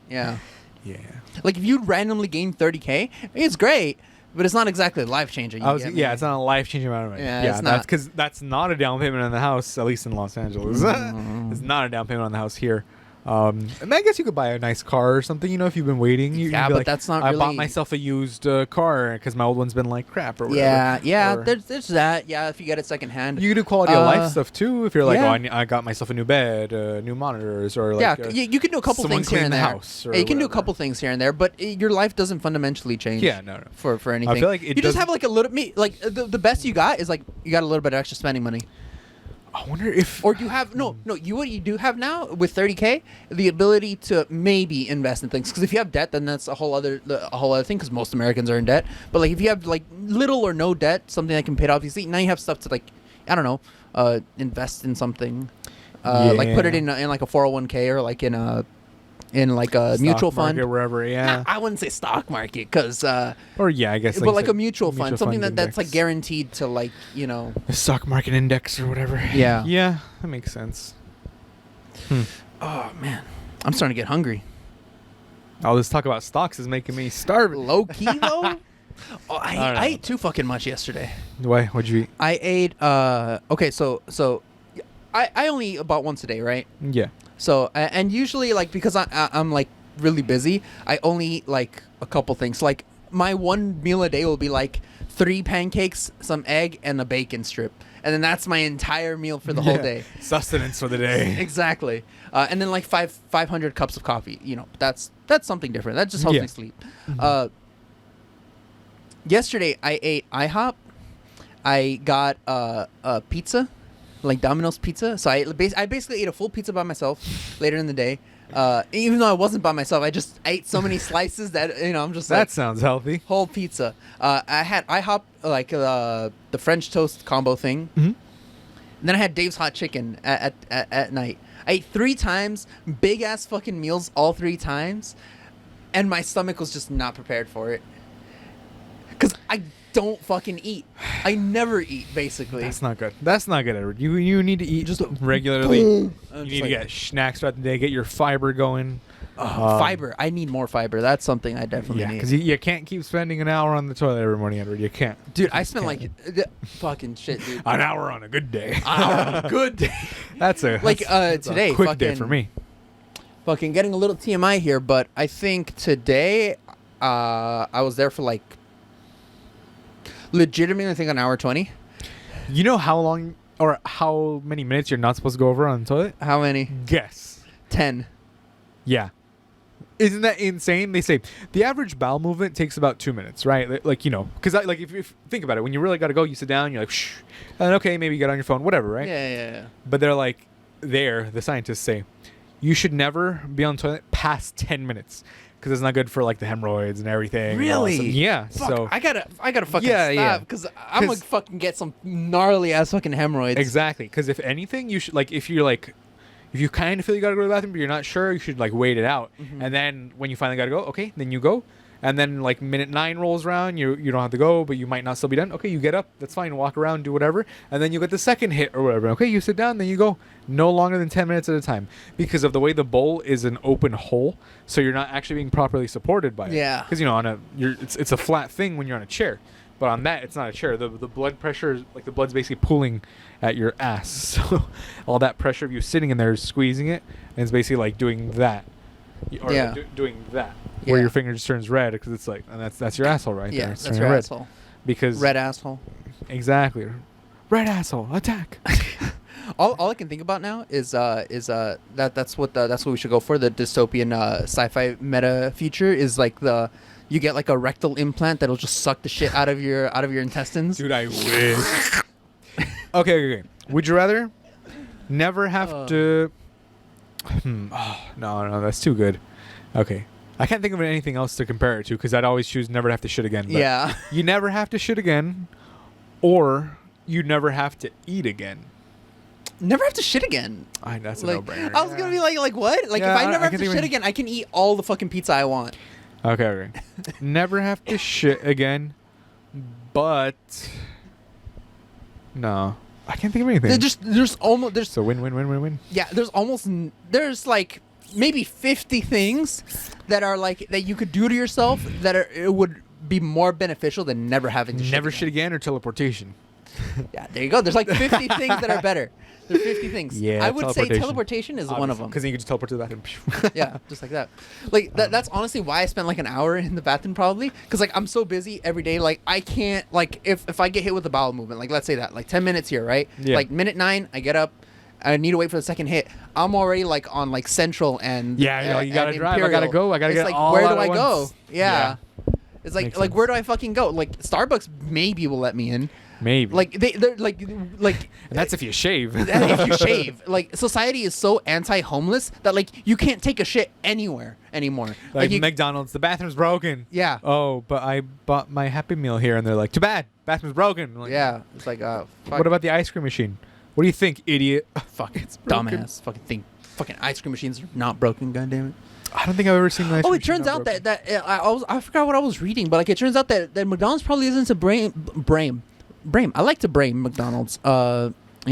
Yeah. Yeah. Like if you randomly gain 30K, it's great, but it's not exactly life changing. It's not a life changing amount of money. Yeah, it's not, because that's not a down payment on the house, at least in Los Angeles. It's not a down payment on the house here. And I guess you could buy a nice car or something, if you've been waiting. You'd be but like, that's not I really... bought myself a used car because my old one's been like crap or whatever. Yeah, or there's that. Yeah, if you get it secondhand. You could do quality of life stuff too. If you're like, I got myself a new bed, new monitors, or like you can do a couple things here and there. House you can do a couple things here and there, but your life doesn't fundamentally change. Yeah, no. For anything. I feel like you just have like a little like the best you got is like you got a little bit of extra spending money. I wonder if... Or you have... No. What you do have now with 30K, the ability to maybe invest in things. Because if you have debt, then that's a whole other thing, because most Americans are in debt. But like if you have like little or no debt, something that can pay it off easily, now you have stuff to like, I don't know, invest in something. Like put it in like a 401k or like in a mutual fund, wherever. Yeah, I wouldn't say stock market because I guess, but like a mutual fund, something that's like guaranteed to like the stock market index or whatever. Yeah, that makes sense. Oh man, I'm starting to get hungry. All this talk about stocks is making me starving. Low key though. I ate too fucking much yesterday. Why? What'd you eat? I ate okay, so I only eat about once a day, right? Yeah. So and usually like because I'm like really busy, I only eat like a couple things. Like my one meal a day will be like 3 pancakes, some egg, and a bacon strip, and then that's my entire meal for the whole day. Sustenance for the day. Exactly. And then like 500 cups of coffee. That's something different. That just helps me sleep. Mm-hmm. Yesterday I ate IHOP. I got a pizza. Like Domino's pizza. So I basically ate a full pizza by myself later in the day. Even though I wasn't by myself, I ate so many slices that I'm just like, that sounds healthy. Whole pizza. I had IHOP like the French toast combo thing. Mm-hmm. And then I had Dave's hot chicken at night. I ate 3 times, big ass fucking meals all 3 times, and my stomach was just not prepared for it. Cause I don't fucking eat. I never eat, basically. That's not good. Edward. You need to eat just regularly. You need to get snacks throughout the day. Get your fiber going. Fiber. I need more fiber. That's something I definitely need. Because you can't keep spending an hour on the toilet every morning, Edward. You can't. Dude, I spend like fucking shit, dude. An hour on a good day. An hour on a good day. That's today. A quick day for me. Fucking getting a little TMI here, but I think today I was there for like legitimately, I think an hour 20. You know how long or how many minutes you're not supposed to go over on the toilet? How many? Guess. 10. Yeah. Isn't that insane? They say the average bowel movement takes about 2 minutes, right? Like, because like if you think about it, when you really got to go, you sit down, you're like, shh, and okay, maybe you get on your phone, whatever, right? Yeah. But they're like, the scientists say, you should never be on the toilet past 10 minutes. Because it's not good for like the hemorrhoids and everything. Really? Yeah. Fuck, so I gotta fucking stop because I'm gonna fucking get some gnarly ass fucking hemorrhoids. Exactly. Because if anything, you should if you kind of feel you gotta go to the bathroom but you're not sure, you should like wait it out. Mm-hmm. And then when you finally gotta go, okay, then you go. And then like minute 9 rolls around, you don't have to go, but you might not still be done. Okay, you get up, that's fine, walk around, do whatever, and then you get the second hit or whatever. Okay, you sit down, then you go. No longer than 10 minutes at a time because of the way the bowl is an open hole, so you're not actually being properly supported by it. Yeah. Because it's a flat thing when you're on a chair. But on that, it's not a chair. The blood pressure is like the blood's basically pooling at your ass. So all that pressure of you sitting in there is squeezing it, and it's basically like doing that, or Yeah. doing that, where Yeah. your finger just turns red because it's like, and that's your asshole right Yeah, there. It's that's turning your red. asshole. Because Red asshole. exactly, red asshole attack. All I can think about now is that's what we should go for. The dystopian sci-fi meta future is like you get like a rectal implant that'll just suck the shit out of your intestines. Dude, I wish. Okay. Would you rather never have to? Oh, no, that's too good. Okay, I can't think of anything else to compare it to because I'd always choose never to have to shit again. But Yeah. you never have to shit again, or you never have to eat again. Never have to shit again. That's a Like, no-brainer. I was gonna be like what? Like Yeah, if I never I have can to think shit of- again, I can eat all the fucking pizza I want. Okay. Never have to shit again, but no, I can't think of anything. There's So win. yeah, there's like maybe 50 things that are like that you could do to yourself it would be more beneficial than never having to Never shit shit again or teleportation. again. Yeah, there you go. There's like 50 things that are better. There's 50 things. Yeah, I would say teleportation. teleportation is one of them. Because then you can just teleport to the bathroom. Yeah, just like that. Like that's honestly why I spent like an hour in the bathroom probably. Because like I'm so busy every day. Like I can't like if I get hit with a bowel movement, like let's say that like 10 minutes here, right? Yeah. Like minute 9, I get up. I need to wait for the second hit. I'm already like on like Central and Yeah, you're like, you gotta and drive. I gotta Imperial. go. I gotta It's get like all where out do at I go? once. Yeah. It's like Makes where sense. do I fucking go? Like Starbucks maybe will let me in. Maybe. Like they're like and that's if you shave. if you shave. Like society is so anti-homeless that like you can't take a shit anywhere anymore. Like you, McDonald's, the bathroom's broken. yeah. Oh, but I bought my Happy Meal here, and they're like, too bad, bathroom's broken. I'm like, Yeah. It's like fuck. What about the ice cream machine? What do you think, idiot? fucking It's broken. dumbass fucking ice cream machines are not broken, goddammit. I don't think I've ever seen an ice Oh, cream it turns machine out not that broken. I forgot what I was reading, but like it turns out that McDonald's probably isn't to blame. I like to blame McDonald's. How do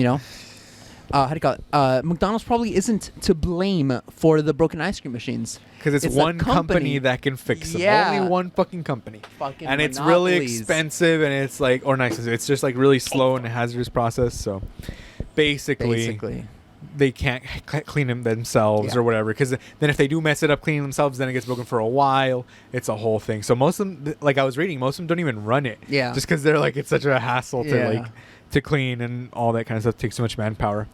you call it? McDonald's probably isn't to blame for the broken ice cream machines. Because it's the one company that can fix them. Yeah. Only one fucking company. Fucking And it's really monopolies. expensive, and it's like, or nice. It's just like really slow and a hazardous process. So basically, they can't clean them themselves Yeah. or whatever. Because then if they do mess it up cleaning themselves, then it gets broken for a while. It's a whole thing. So most of them, like I was reading, most of them don't even run it. Yeah. Just because they're like, it's such a hassle Yeah. to to clean and all that kind of stuff. Takes too much manpower.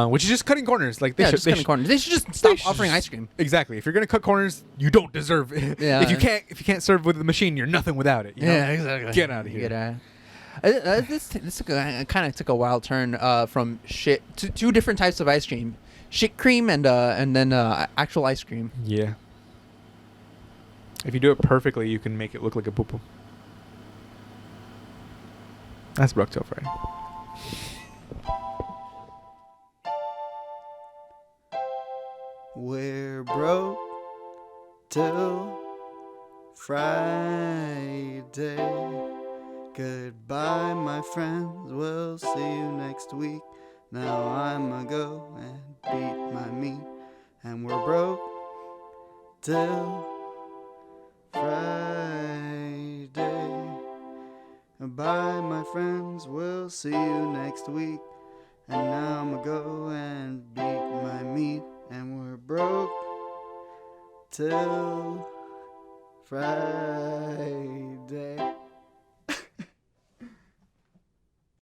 Which is just cutting corners. Like they should, Just cutting corners. They should just stop offering ice cream. Exactly. If you're gonna cut corners, you don't deserve it. Yeah. If you can't serve with the machine, you're nothing without it. You know? exactly. Get out of here. Get out. This kind of took a wild turn from shit to two different types of ice cream, shit cream and then actual ice cream. Yeah. If you do it perfectly, you can make it look like a poo poo. That's Brocktail Friday. We're broke till Friday. Goodbye, my friends. We'll see you next week. Now I'ma go and beat my meat. And we're broke till Friday. Goodbye, my friends. We'll see you next week. And now I'ma go and beat my meat. And we're broke till Friday.